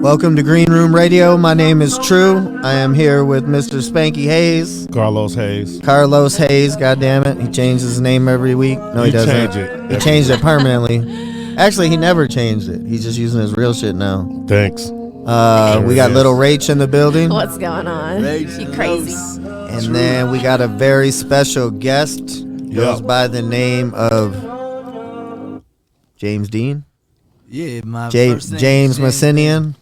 Welcome to Green Room Radio. My name is True. I am here with Mr. Spanky Hayes. Carlos Hayes. Carlos Hayes, goddammit. He changes his name every week. No, he doesn't. Change it. He changed it permanently. Actually, he never changed it. He's just using his real shit now. Thanks. We got Little Rach in the building. What's going on? You crazy. And then we got a very special guest. Goes by the name of James Dean. Yeah, my James Messinian.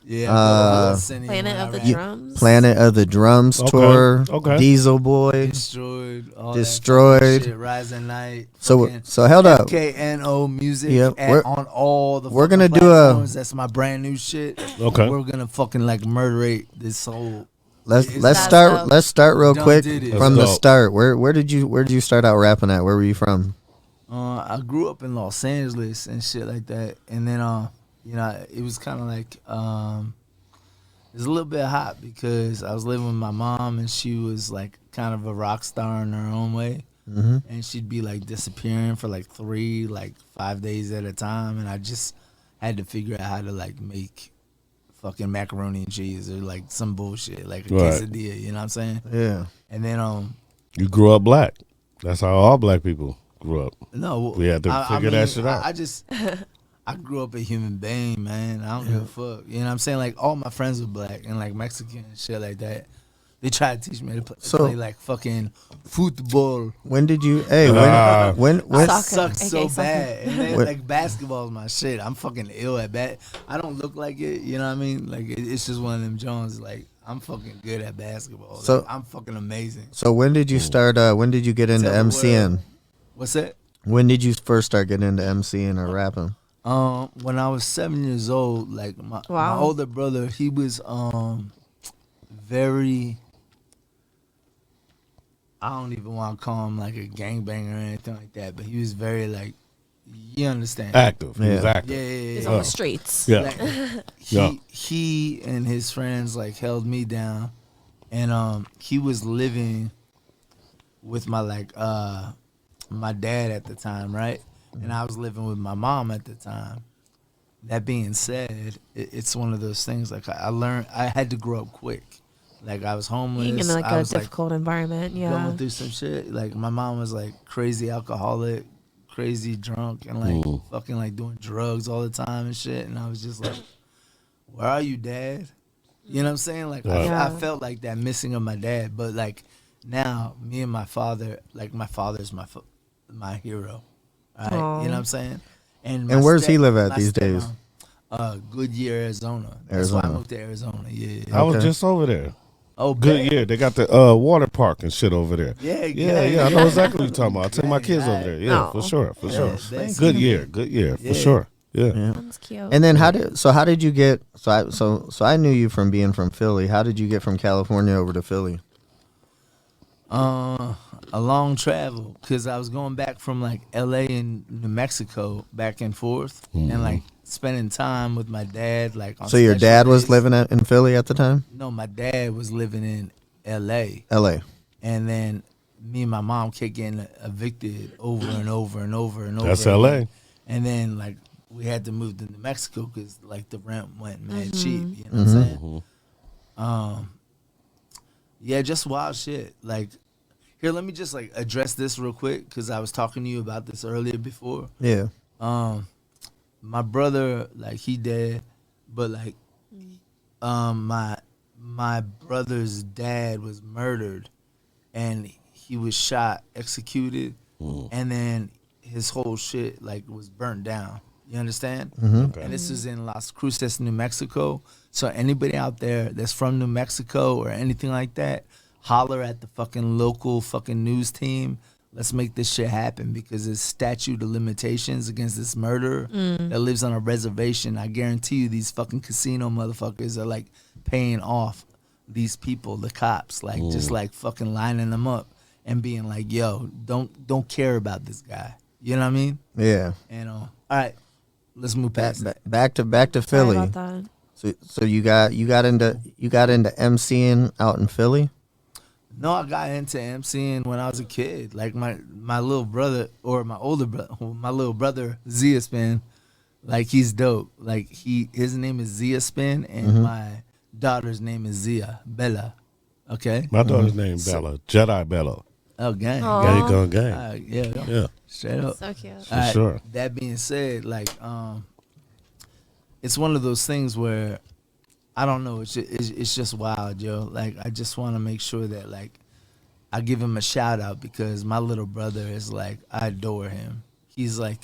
Yeah, Planet of the Drums. Planet of the Drums tour. Okay. Diesel Boy. Destroyed. Destroyed. Shit, Rising Night. So held up. KNO music. Yep, on all the. We're gonna do platforms. That's my brand new shit. Okay. We're gonna fucking like murderate this whole. Let's start real quick from the dope. start. Where did you start out rapping at? Where were you from? I grew up in Los Angeles and shit like that, and then it was kind of like it was a little bit hot because I was living with my mom and she was like kind of a rock star in her own way, and she'd be like disappearing for like 5 days at a time, and I just had to figure out how to like make fucking macaroni and cheese or like some bullshit like a quesadilla, you know what I'm saying? Yeah. And then You grew up black. That's how all black people grew up. no, We had to figure that shit out. I grew up a human being, man. I don't give a fuck. You know what I'm saying? Like, all my friends were black and, like, Mexican and shit like that. They tried to teach me to play like, fucking football. When did you? When? I Soccer. suck so Soccer. bad. And then, like, basketball is my shit. I'm fucking ill at bat. I don't look like it, you know what I mean? Like, it's just one of them Jones. Like, I'm fucking good at basketball. So like, I'm fucking amazing. So when did you start? When did you get into Tell the MCing? world. What's that? When did you first start getting into MCing or rapping? When I was 7 years old, like my older brother, he was very. I don't even want to call him like a gangbanger or anything like that, but he was very like, you understand? Active. He was active. Yeah. He's on the streets. Yeah. Like, he and his friends like held me down, and he was living with my dad at the time, right? And I was living with my mom at the time. That being said, it's one of those things like I learned I had to grow up quick. Like I was homeless. Being in like I a was difficult environment, going through some shit. Like my mom was like crazy alcoholic, crazy drunk, and like fucking like doing drugs all the time and shit. And I was just like, "Where are you, Dad?" You know what I'm saying? Like I felt like that missing of my dad. But like now, me and my father, like my father's my hero. Right? You know what I'm saying? And where's he live at these days? Goodyear, Arizona. That's why I moved to Arizona. Yeah. I was just over there. Oh, good year. They got the water park and shit over there. Yeah. I know exactly what you're talking about. I take my kids over there. Yeah, for sure. Good year, for sure. Yeah. That's cute. And then how did you get? So I knew you from being from Philly. How did you get from California over to Philly? A long travel because I was going back from like L.A. and New Mexico back and forth, and like spending time with my dad. Like, on so your dad days. was living in Philly at the time? No, my dad was living in L.A. And then me and my mom kept getting evicted over and over and over and over. That's L.A. And then like we had to move to New Mexico because like the rent went mad cheap. You know what I'm saying? Yeah, just wild shit. Like. Here, let me just like address this real quick because I was talking to you about this earlier before. Yeah. My brother, like he dead, but like, my brother's dad was murdered, and he was shot, executed, and then his whole shit like was burnt down. You understand? Okay. And this is in Las Cruces, New Mexico. So anybody out there that's from New Mexico or anything like that, holler at the fucking local fucking news team. Let's make this shit happen because there's statute of limitations against this murderer that lives on a reservation. I guarantee you these fucking casino motherfuckers are like paying off these people, the cops, like just like fucking lining them up and being like, yo, don't care about this guy. You know what I mean? Yeah. And all right, let's move past that. Back to Philly. Sorry about that. So you got into MCing out in Philly? No, I got into MCing when I was a kid. Like my little brother or my older brother, my little brother Ziaspan, Like he's dope. Like his name is Zia Spin, and my daughter's name is Zia Bella. Okay. My daughter's name Bella, Jedi Bella. Oh, gang. Aw. Gang gun gang. Yeah. Straight up. So cute. For sure. That being said, like, it's one of those things where I don't know. It's just wild, yo. Like, I just want to make sure that, like, I give him a shout out because my little brother is like, I adore him. He's like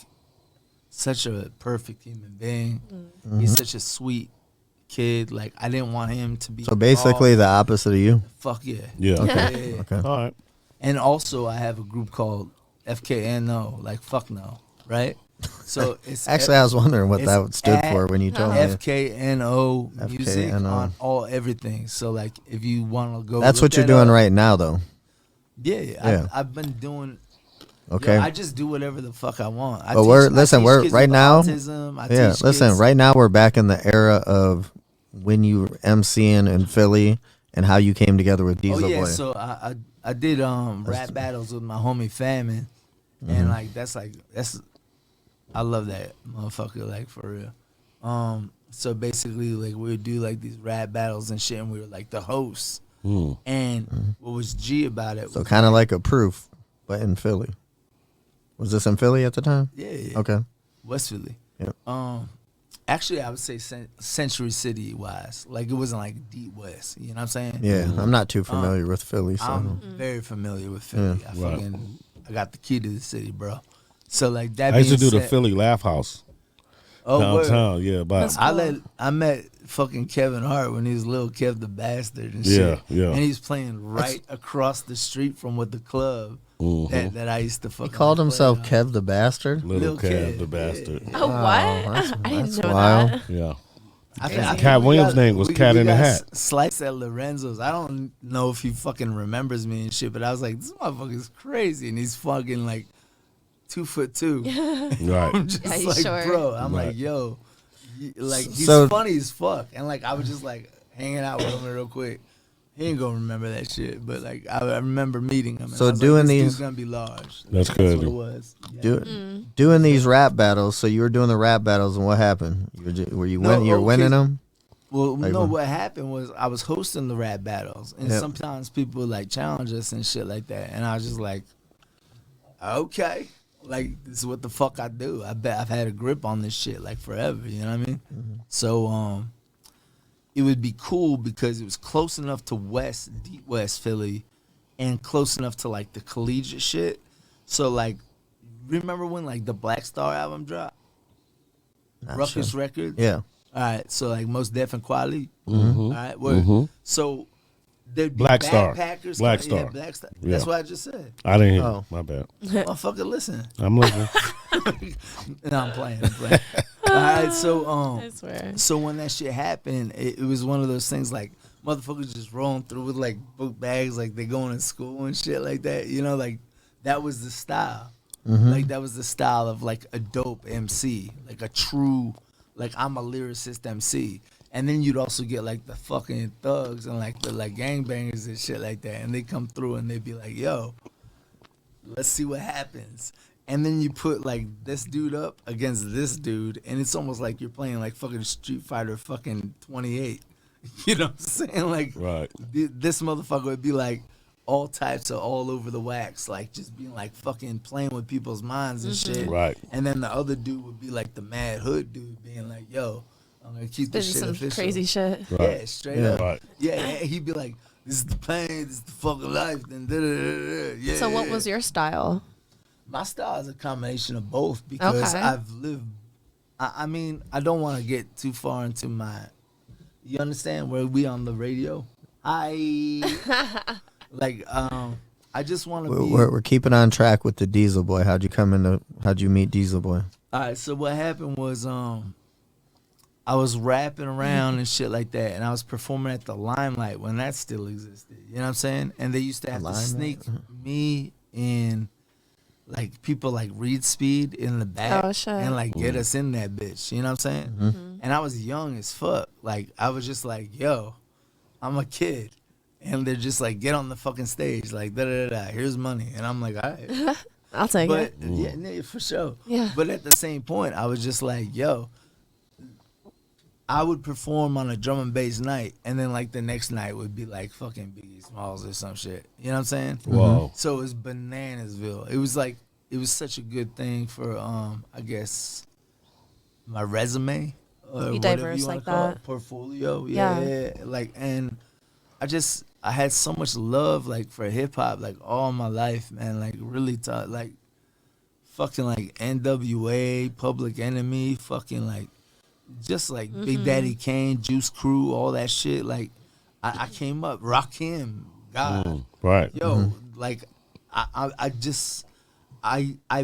such a perfect human being. He's such a sweet kid. Like, I didn't want him to be. So basically, the opposite of you. Fuck yeah. Yeah. Okay. Yeah. Okay. All right. And also, I have a group called FKNO, like fuck no, right? So it's Actually, I was wondering what it's that stood at for when you told me. FKNO music FKNO. on all everything. So like, if you want to go, That's look what you're that doing up. right now, though. Yeah. I've been doing. Okay. I just do whatever the fuck I want. But we're kids right with now. autism. I Yeah, teach listen. kids- Right now, we're back in the era of when you were MCing in Philly and how you came together with Diesel Oh yeah, Boy. so I did rap battles with my homie Famine, and like that's I love that motherfucker, like for real. So basically, like we would do like these rap battles and shit, and we were like the hosts. And what was G about it? So was kind of like a proof, but in Philly. Was this in Philly at the time? yeah, Okay. West Philly. Yep. Actually, I would say Century City wise, like it wasn't like deep West. You know what I'm saying? Yeah, I'm not too familiar with Philly, so I'm very familiar with Philly. Yeah. I got the key to the city, bro. So like that. I used to being do the said- Philly Laugh House Oh, word. downtown. Yeah, but That's I met fucking Kevin Hart when he was little Kev the Bastard and shit. Yeah. And he's playing right across the street from what the club that I used to he fucking called play himself on. Kev the Bastard. Little Lil' Kev Kev, the bastard. Oh, what? that's- I didn't that's know wild. that. Yeah. I Crazy. think Cat we Williams' got- name was we- Cat we in the got Hat. Slice at Lorenzo's. I don't know if he fucking remembers me and shit, but I was like, this motherfucker's crazy, and he's fucking like 2'2". Right. I'm just Yeah, he's like, short. bro. I'm Right. like, yo, like he's So- funny as fuck, and like I was just like hanging out with him real quick. He ain't gonna remember that shit, but like I remember meeting him. And So I was doing like, this these- dude's gonna be large. That's What crazy. it was. Yeah. Doing these rap battles. So you were doing the rap battles, and what happened? Were you No, you're okay. winning them? Well, Like no, what? what happened was I was hosting the rap battles, and Yep. sometimes people like challenge us and shit like that, and I was just like, okay, like this is what the fuck I do. I bet I've had a grip on this shit like forever. You know what I mean? So it would be cool because it was close enough to deep West Philly, and close enough to like the collegiate shit. So like, remember when like the Black Star album dropped? Not Ruckus sure. Records. Yeah. All right, so like Most Def and Quali. All right, word. So there'd be Black Star. backpackers. Black Yeah, Star. Black Star. Yeah. That's what I just said. I didn't hear. Oh. My bad. Motherfucker, listen. I'm listening. No, I'm playing. All right, so I swear. so when that shit happened, it was one of those things like motherfuckers just rolling through with like book bags, like they going to school and shit like that. You know, like that was the style. Like that was the style of like a dope MC, like a true, like I'm a lyricist MC. And then you'd also get like the fucking thugs and like the like gangbangers and shit like that, and they come through and they'd be like, "Yo, let's see what happens." And then you put like this dude up against this dude, and it's almost like you're playing like fucking Street Fighter fucking 28. You know what I'm saying? Like, Right. this motherfucker would be like all types of all over the wax, like just being like fucking playing with people's minds and shit. Right. And then the other dude would be like the mad hood dude, being like, "Yo, I'm gonna keep this This is shit some official." crazy shit. Right. Yeah, straight Yeah. up. Right. Yeah, he'd be like, "This is the pain, this is the fucking life." Then yeah. So what was your style? My style is a combination of both because Okay. I've lived. I mean, I don't want to get too far into my. You understand where we on the radio? Like I just want to be. We're keeping on track with the Diesel Boy. How'd you meet Diesel Boy? All right, so what happened was I was rapping around and shit like that, and I was performing at the Limelight when that still existed. You know what I'm saying? And they used to have to Limelight? sneak me in, like people like Reed Speed in the back, Oh, shit. and like get us in that bitch. You know what I'm saying? And I was young as fuck. Like I was just like, yo, I'm a kid, and they're just like, get on the fucking stage, like da da da da. Here's money, and I'm like, all right. I'll take it. But yeah, for sure. Yeah. But at the same point, I was just like, yo, I would perform on a drum and bass night, and then like the next night would be like fucking Biggie Smalls or some shit. You know what I'm saying? Whoa. So it was Bananasville. It was like, it was such a good thing for I guess my resume or Be whatever diverse you wanna like call that. it, portfolio. Yeah. Yeah. Like, and I had so much love like for hip hop like all my life, man. Like really taught like fucking like NWA, Public Enemy, fucking like just like Big Daddy Kane, Juice Crew, all that shit. Like I came up, Rakim, God, Right. yo, like I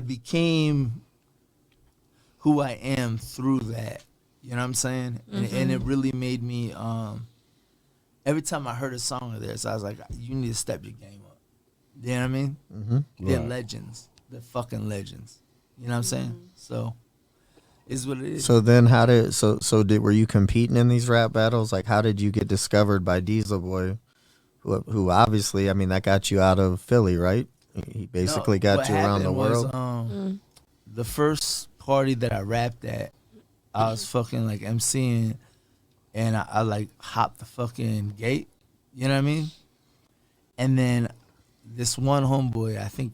became who I am through that. You know what I'm saying? And it really made me. Every time I heard a song of theirs, I was like, you need to step your game up. You know what I mean? They're Right. legends. They're fucking legends. You know what I'm saying? So, is what it is. So then, were you competing in these rap battles? Like, how did you get discovered by Diesel Boy, who obviously, I mean, that got you out of Philly, right? He basically No, got what you around the happened was, world. The first party that I rapped at, I was fucking like MCing, and I like hopped the fucking gate. You know what I mean? And then this one homeboy, I think,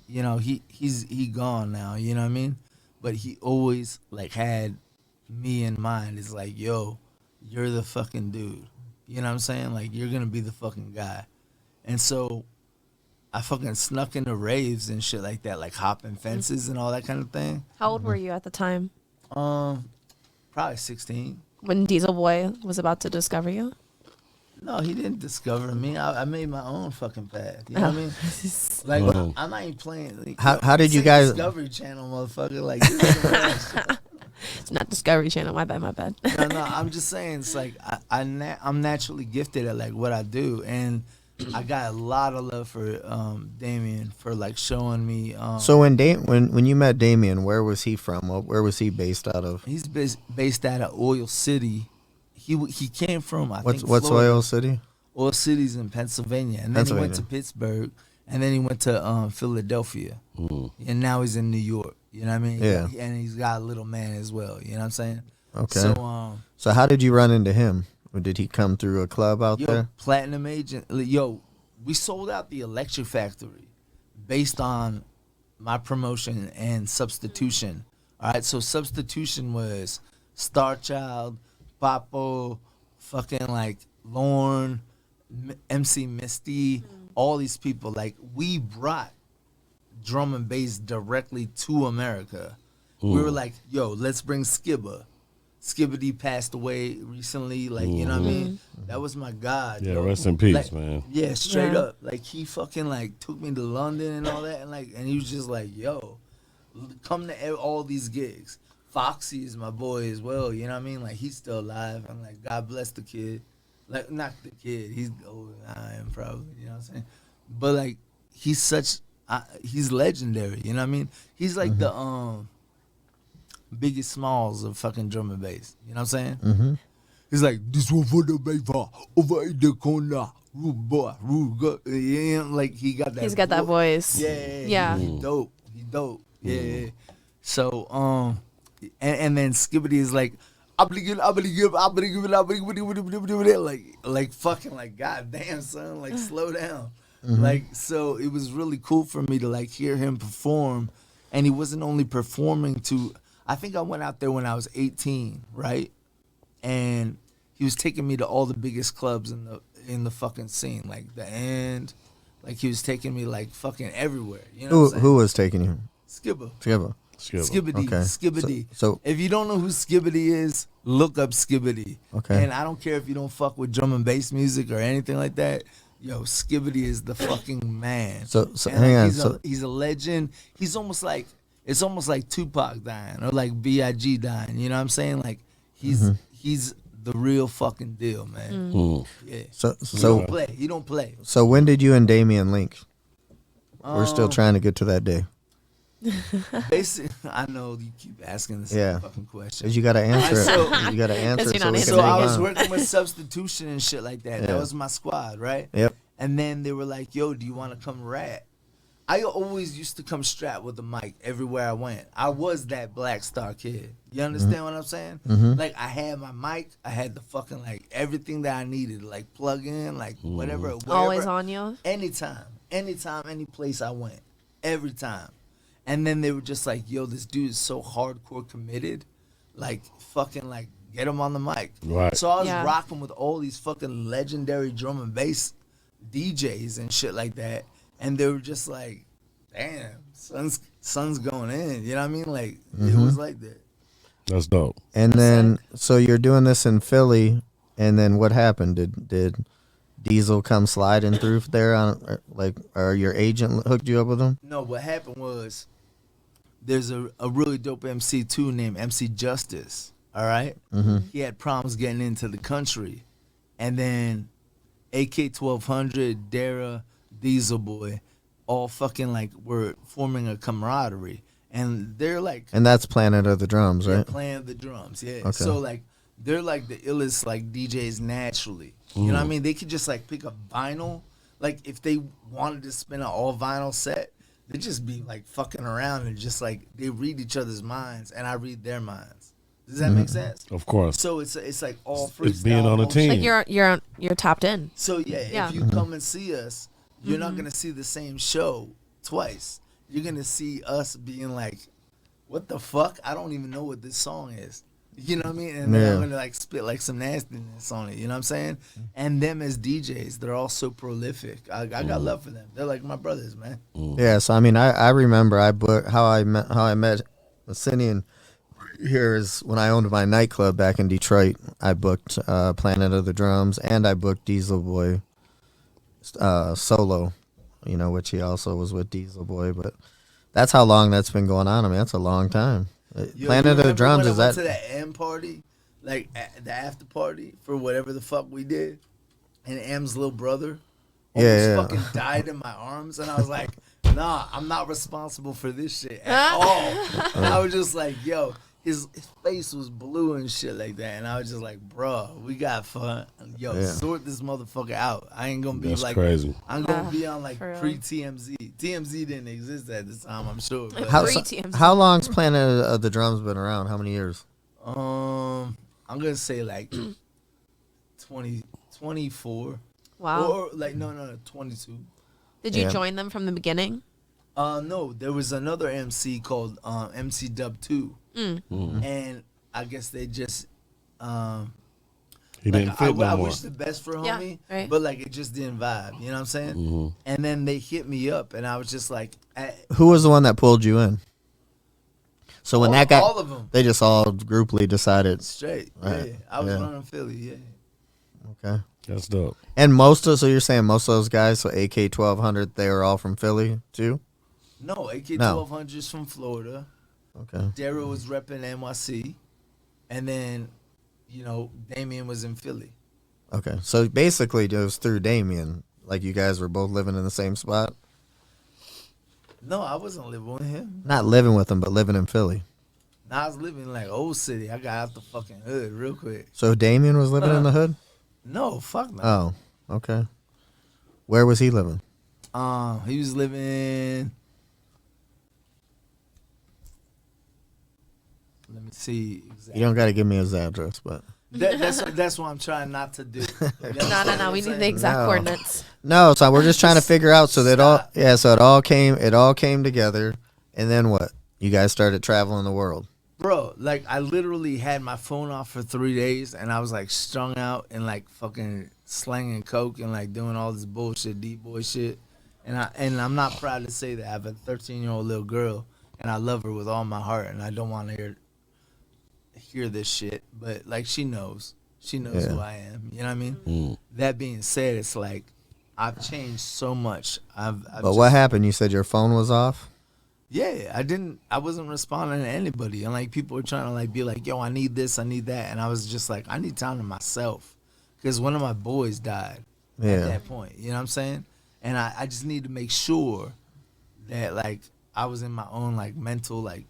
you know, he's gone now. You know what I mean? But he always like had me in mind. It's like, yo, you're the fucking dude. You know what I'm saying? Like, you're gonna be the fucking guy. And so I fucking snuck into raves and shit like that, like hopping fences and all that kind of thing. How old were you at the time Probably 16. when Diesel Boy was about to discover you? No, he didn't discover me. I made my own fucking path. You know what I mean? Like, I'm not even playing. Like, How did you say guys? Discovery Channel, motherfucker. Like, this is some real shit. It's not Discovery Channel. My bad. No, I'm just saying. It's like I'm naturally gifted at like what I do, and I got a lot of love for Damien for like showing me. So when you met Damien, where was he from? Where was he based out of? He's based out of Oil City. He came from What's Florida. Oil City? Oil City's in Pennsylvania, and then he went to Pittsburgh, and then he went to Philadelphia, and now he's in New York. You know what I mean? Yeah. And he's got a little man as well. You know what I'm saying? Okay. So So how did you run into him? Or did he come through a club out yo, there? Platinum Agent. Yo, we sold out the Electric Factory based on my promotion and Substitution. All right, so Substitution was Star Child, Papo, fucking like Lorne, MC Misty, all these people. Like, we brought drum and bass directly to America. We were like, yo, let's bring Skibba. Skibbity passed away recently, like, you know what I mean? That was my God. Yeah, yo. rest in peace, Like, man. Yeah, straight Yeah. up. Like, he fucking like took me to London and all that, and he was just like, yo, come to all these gigs. Foxy is my boy as well, you know what I mean? Like, he's still alive. I'm like, God bless the kid. Like, not the kid, he's older than I am probably, you know what I'm saying? But like, he's legendary, you know what I mean? He's like the Biggest Smalls of fucking drum and bass. You know what I'm saying? He's like, this one for the baby over in the corner. Rude boy, rude girl. Yeah, like he got that. He's got that voice. Yeah. He dope. He dope. Yeah. So and then Skibbity is like, like fucking like, God damn, son, like slow down. Like, so it was really cool for me to like hear him perform, and he wasn't only performing to. I think I went out there when I was 18, right? And he was taking me to all the biggest clubs in the fucking scene, like the End. Like, he was taking me like fucking everywhere. You know what I'm saying? Who was taking you? Skibba. Skibba. Skibbity. Okay. Skibbity. So if you don't know who Skibbity is, look up Skibbity. Okay. And I don't care if you don't fuck with drum and bass music or anything like that. Yo, Skibbity is the fucking man. So And, hang on. He's a legend. He's almost like, it's almost like Tupac dying or like B.I.G. dying. You know what I'm saying? Like, he's the real fucking deal, man. Yeah. He don't play. So when did you and Damien link? We're still trying to get to that day. Basically, I know you keep asking the same fucking question. 'Cause you gotta answer So- it. You gotta answer it you're so not we can So move I was on. working with Substitution and shit like that. Yeah. That was my squad, right? Yep. And then they were like, yo, do you want to come rap? I always used to come strapped with a mic everywhere I went. I was that Black Star kid. You understand what I'm saying? Like I had my mic, I had the fucking like everything that I needed, like plug in, like whatever. Always on you. Anytime, any place I went, every time. And then they were just like, "Yo, this dude is so hardcore committed, like fucking like get him on the mic." Right. So I was Yeah. rocking with all these fucking legendary drum and bass DJs and shit like that. And they were just like, damn, son's going in. You know what I mean? Like, it was like that. That's dope. And then, so you're doing this in Philly, and then what happened? Did Diesel come sliding through there or your agent hooked you up with him? No, what happened was there's a really dope MC too named MC Justice. All right? He had problems getting into the country. And then AK 1200, Dara, Diesel Boy, all fucking like were forming a camaraderie, and they're like, And that's Planet of the Drums, right? playing the drums, yeah. Okay. So like they're like the illest like DJs naturally. You know what I mean? They could just like pick up vinyl. Like if they wanted to spin an all vinyl set, they'd just be like fucking around and just like they read each other's minds, and I read their minds. Does that make sense? Of course. So it's like all freestyle. It's being on a motion. team. Like you're tapped in. So yeah, if you come and see us, you're not gonna see the same show twice. You're gonna see us being like, "What the fuck? I don't even know what this song is." You know what I mean? And then I'm gonna like spit like some nastiness on it. You know what I'm saying? And them as DJs, they're all so prolific. I got love for them. They're like my brothers, man. Yeah. So I mean, I remember how I met Messinian. Here is when I owned my nightclub back in Detroit. I booked Planet of the Drums, and I booked Diesel Boy solo, which he also was with Diesel Boy. But that's how long that's been going on. I mean, that's a long time. Yo, Planet of the Drums when is I went that? to the M party, like the after party for whatever the fuck we did, and M's little brother almost fucking died in my arms, and I was like, "Nah, I'm not responsible for this shit at all." And I was just like, "Yo." His face was blue and shit like that, and I was just like, "Bruh, we got fun. Yo, sort this motherfucker out. I ain't gonna be That's like crazy. I'm gonna be on like for real. pre TMZ. TMZ didn't exist at this time, I'm sure. But, TMZ. How long's Planet of the Drums been around? How many years? I'm gonna say like 24. Wow. Or like no, 22. Did you Yeah. join them from the beginning? No, there was another MC called MC Dub 2. Mm. And I guess they just He didn't fit no I more. wish the best for Yeah, homie, right. but like it just didn't vibe. You know what I'm saying? And then they hit me up, and I was just like, Who was the one that pulled you in? So when that guy, all of them they just all grouply decided. straight. Right. Yeah, I was Yeah. running Philly. Yeah. Okay. That's dope. And so you're saying most of those guys, so AK 1200, they were all from Philly too? No, AK No. 1200 is from Florida. Okay. Daryl was repping NYC, and then, Damien was in Philly. Okay. So basically, it was through Damien. Like you guys were both living in the same spot? No, I wasn't living with him. Not living with him, but living in Philly. Nah, I was living in like old city. I got out the fucking hood real quick. So Damien was living in the hood? No, fuck no. Oh, okay. Where was he living? He was living. Let me see. Exactly. You don't got to give me his address, but. That's what I'm trying not to do. No. We need the exact No. coordinates. No, so we're just trying to figure out so that Stop. so it all came together, and then what? You guys started traveling the world. Bro, like I literally had my phone off for 3 days, and I was like strung out and like fucking slanging coke and like doing all this bullshit, deep boy shit. And I'm not proud to say that I have a 13-year-old little girl, and I love her with all my heart, and I don't want to hear this shit, but like she knows Yeah. who I am. You know what I mean? That being said, it's like I've changed so much. But what happened? You said your phone was off? Yeah, I wasn't responding to anybody, and like people were trying to like be like, "Yo, I need this, I need that," and I was just like, I need time to myself, because one of my boys died at Yeah. that point. You know what I'm saying? And I just need to make sure that like I was in my own like mental like,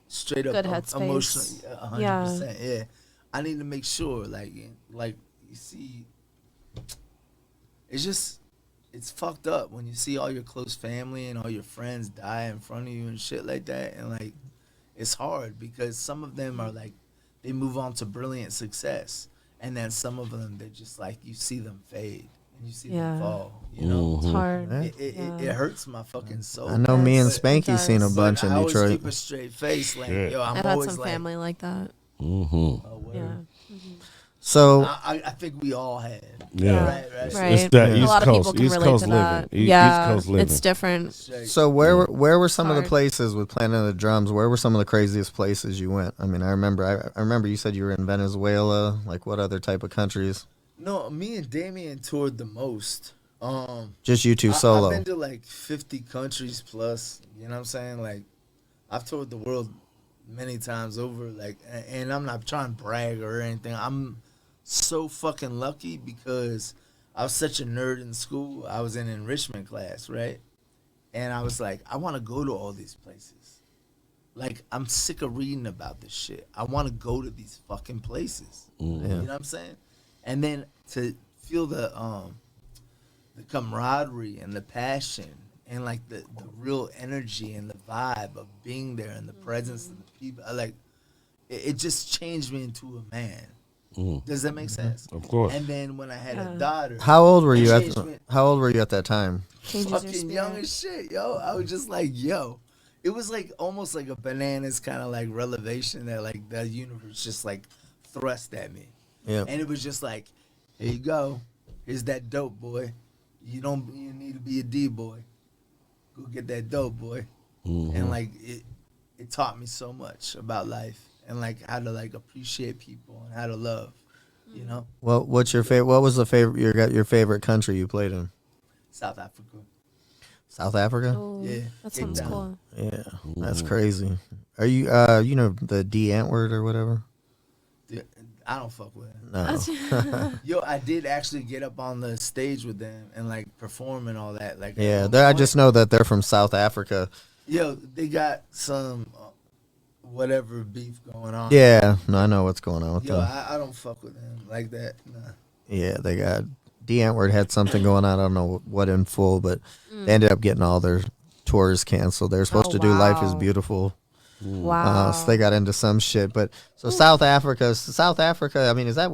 straight up Good headspace. emotionally, 100%. Yeah, I need to make sure like you see, it's just it's fucked up when you see all your close family and all your friends die in front of you and shit like that. And like, it's hard because some of them are like, they move on to brilliant success, and then some of them they're just like, you see them fade and you see them fall. You know, It's hard. it hurts my fucking soul. I know me and Yes, Spanky it seen a does. bunch But in I always Detroit. keep a straight face, like, Yeah. yo, I'm I've had always some like, family like that. oh, word. Yeah. So I think we all had. Yeah. Right. Right. It's that A East lot of Coast, people can East relate Coast to living. that. East Yeah, Coast living. it's different. So where were some of the Hard. places with Planet of the Drums? Where were some of the craziest places you went? I mean, I remember you said you were in Venezuela. Like, what other type of countries? No, me and Damien toured the most. Just you two solo. I've been to like 50 countries plus. You know what I'm saying? Like, I've toured the world many times over. Like, and I'm not trying to brag or anything. I'm so fucking lucky because I was such a nerd in school. I was in enrichment class, right? And I was like, I want to go to all these places. Like, I'm sick of reading about this shit. I want to go to these fucking places. You know what I'm saying? And then to feel the camaraderie and the passion and like the real energy and the vibe of being there and the presence of the people, like it just changed me into a man. Does that make sense? Of course. And then when I had a daughter, How old were you changed me. How old were you at that time? Changes your Fucking young spirit. as shit, yo. I was just like, yo. It was like almost like a bananas kind of like revelation that like the universe just like thrust at me. Yeah. And it was just like, here you go. Here's that dope, boy. You need to be a D boy. Go get that dope, boy. And like it taught me so much about life and like how to like appreciate people and how to love, you know? Well, what's your favorite? What was the favorite? Your favorite country you played in? South Africa. South Africa. Oh, Yeah, that Cape sounds Town. cool. Yeah, that's crazy. Are you you know the D Ant word or whatever? Dude, I don't fuck with him. No. Yo, I did actually get up on the stage with them and like perform and all that. Like, Yeah, at one I point. just know that they're from South Africa. Yo, they got some whatever beef going on. Yeah, no, I know what's going on with Yo, them. I don't fuck with them like that. Nah. Yeah, they got D Antwoord had something going on. I don't know what in full, but they ended up getting all their tours canceled. They were supposed Oh, to do Life is wow. Beautiful. Wow. So they got into some shit. But so South Africa. I mean, is that?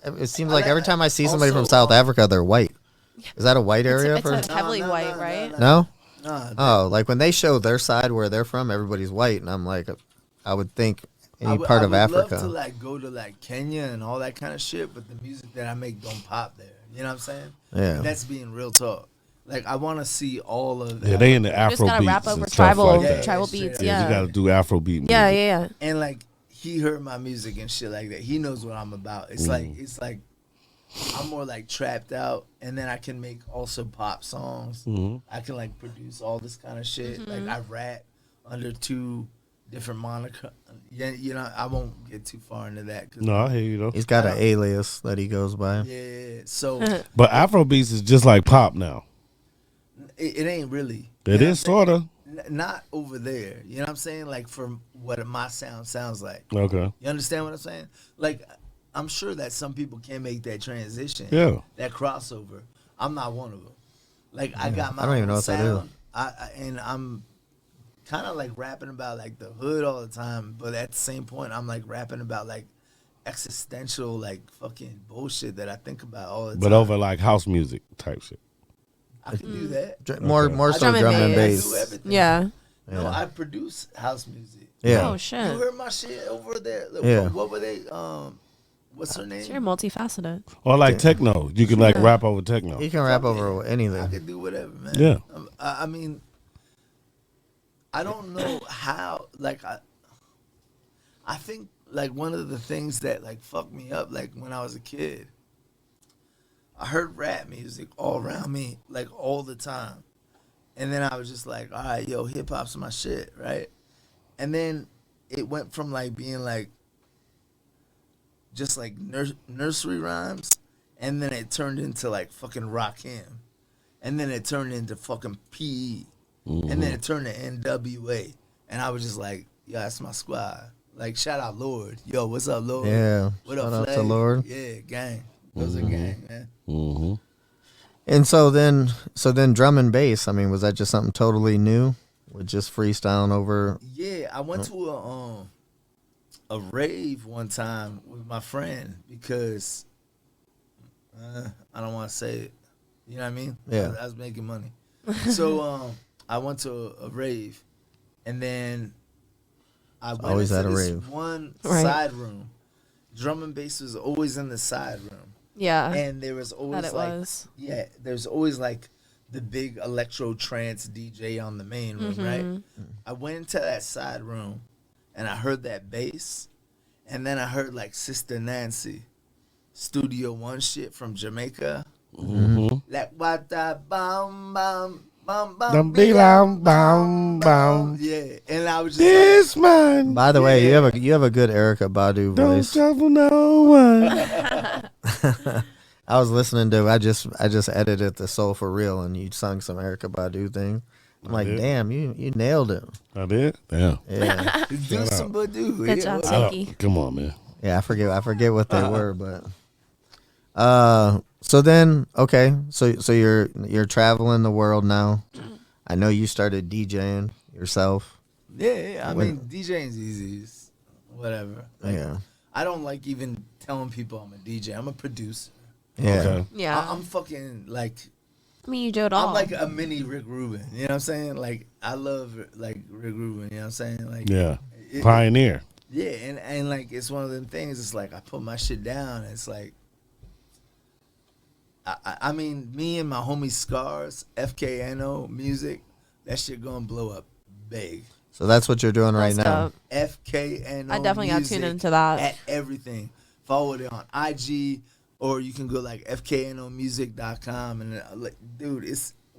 It seems like every time I see somebody from Also, South Africa, they're white. Is that a white area it's for? a heavily white, right? No. Nah, Oh, like when they show their side where they're from, everybody's white, and I'm like, I would think any I part of would Africa. love to like go to like Kenya and all that kind of shit, but the music that I make don't pop there. You know what I'm saying? Yeah. That's being real talk. Like I want to see all of that. Yeah, they in the You Afro just gotta beats rap and over stuff tribal like Yeah, that. tribal straight beats. up. Yeah, Yeah. you got to do Afro beat music. Yeah. And like he heard my music and shit like that. He knows what I'm about. It's like I'm more like trapped out, and then I can make also pop songs. I can like produce all this kind of shit. Like I rap under 2 different moniker. Yeah, you know, I won't get too far into that. 'Cause No, I hear you though. He's got an alias that he goes by. yeah, so But Afro beats is just like pop now. it ain't really. It You know is what I'm sort of. saying? Not over there. You know what I'm saying? Like from what my sound sounds like. Okay. You understand what I'm saying? Like, I'm sure that some people can make that transition. Yeah. That crossover. I'm not one of them. Like, I got my I don't even own know what that is. sound. And I'm kind of like rapping about like the hood all the time, but at the same point, I'm like rapping about like existential like fucking bullshit that I think about all the time. But over like house music type shit. I can do that. More so Drum and drum and bass. I do bass. everything. Yeah. No, I produce house music. Yeah. Oh shit. You heard my shit over there? Like, Yeah. What were they? What's her name? So you're multifaceted. Or like techno. You can like rap over techno. He can rap over I anything. could do whatever, man. Yeah. I mean, I don't know how. Like, I think like one of the things that like fucked me up, like when I was a kid, I heard rap music all around me, like all the time, and then I was just like, all right, yo, hip hop's my shit, right? And then it went from like being like just like nursery rhymes, and then it turned into like fucking Rakim, and then it turned into fucking PE, and then it turned to NWA, and I was just like, yo, that's my squad. Like, shout out Lord. Yo, what's up, Lord? Yeah. What Shout up, out to Flag? Lord. Yeah, gang. Those are gang, man. Mm-hmm. And so then drum and bass. I mean, was that just something totally new? With just freestyling over? Yeah, I went to a rave one time with my friend because I don't want to say it. You know what I mean? Yeah. I was making money. So I went to a rave, and then I went Always into at a this rave. one Right. side room. Drum and bass was always in the side room, Yeah. and there was always That it like was. there's always like the big electro trance DJ on the main room, right? I went into that side room, and I heard that bass, and then I heard like Sister Nancy, Studio One shit from Jamaica. Like what the bam bam bam bam Dum bam bam bam bam bam. Yeah, and I was just This man. By the way, you have a good Erica Badu Don't voice. trouble no one. I was listening to. I just edited the Soul for Real, and you sung some Erica Badu thing. I'm like, did? damn, you nailed it. I did? Yeah. Yeah, do some Badu. Good job, I don't- Silky. Come on, man. yeah. I forget what they were, but. So then, okay. So you're traveling the world now. I know you started DJing yourself. Yeah, I When- mean DJing's easy. It's whatever. Like, Yeah. I don't like even telling people I'm a DJ. I'm a producer. Yeah. Okay. Yeah. I'm fucking like I mean, you do it all. I'm like a mini Rick Rubin. You know what I'm saying? Like I love like Rick Rubin. You know what I'm saying? Like Yeah. it- Pioneer. yeah, and like it's one of them things. It's like I put my shit down. And it's like I mean, me and my homie Scars, FKNO music, that shit gonna blow up big. So that's what you're doing right That's now. dope. FKNO. I definitely got music tuned into that. At everything. Follow it on IG, or you can go like fknomusic.com and like, dude,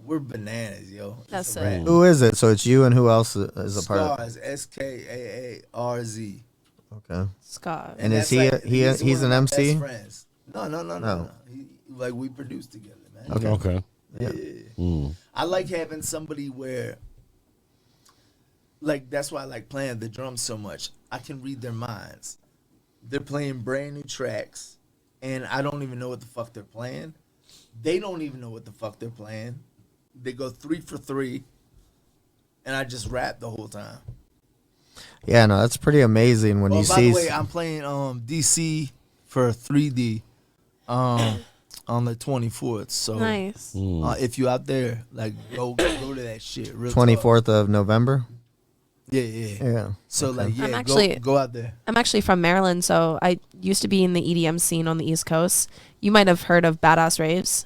we're bananas, yo. It's That's a wrap. it. Who is it? So it's you and who else is a part of it? Scars, SKAARZ. Okay. Scott. And is that's he's one an of my MC? best friends. No. Like we produce together, man. Okay. Okay. Yeah. Mm. I like having somebody where, like, that's why I like playing the drums so much. I can read their minds. They're playing brand new tracks, and I don't even know what the fuck they're playing. They don't even know what the fuck they're playing. They go 3 for 3, and I just rap the whole time. Yeah, no, that's pretty amazing when you By see. the way, I'm playing DC for 3D on the 24th. So Nice. if you out there, like go to that shit. Real 24th of November. talk. Yeah. Yeah. So Okay. like, yeah, I'm actually- go out there. I'm actually from Maryland, so I used to be in the EDM scene on the East Coast. You might have heard of Badass Raves.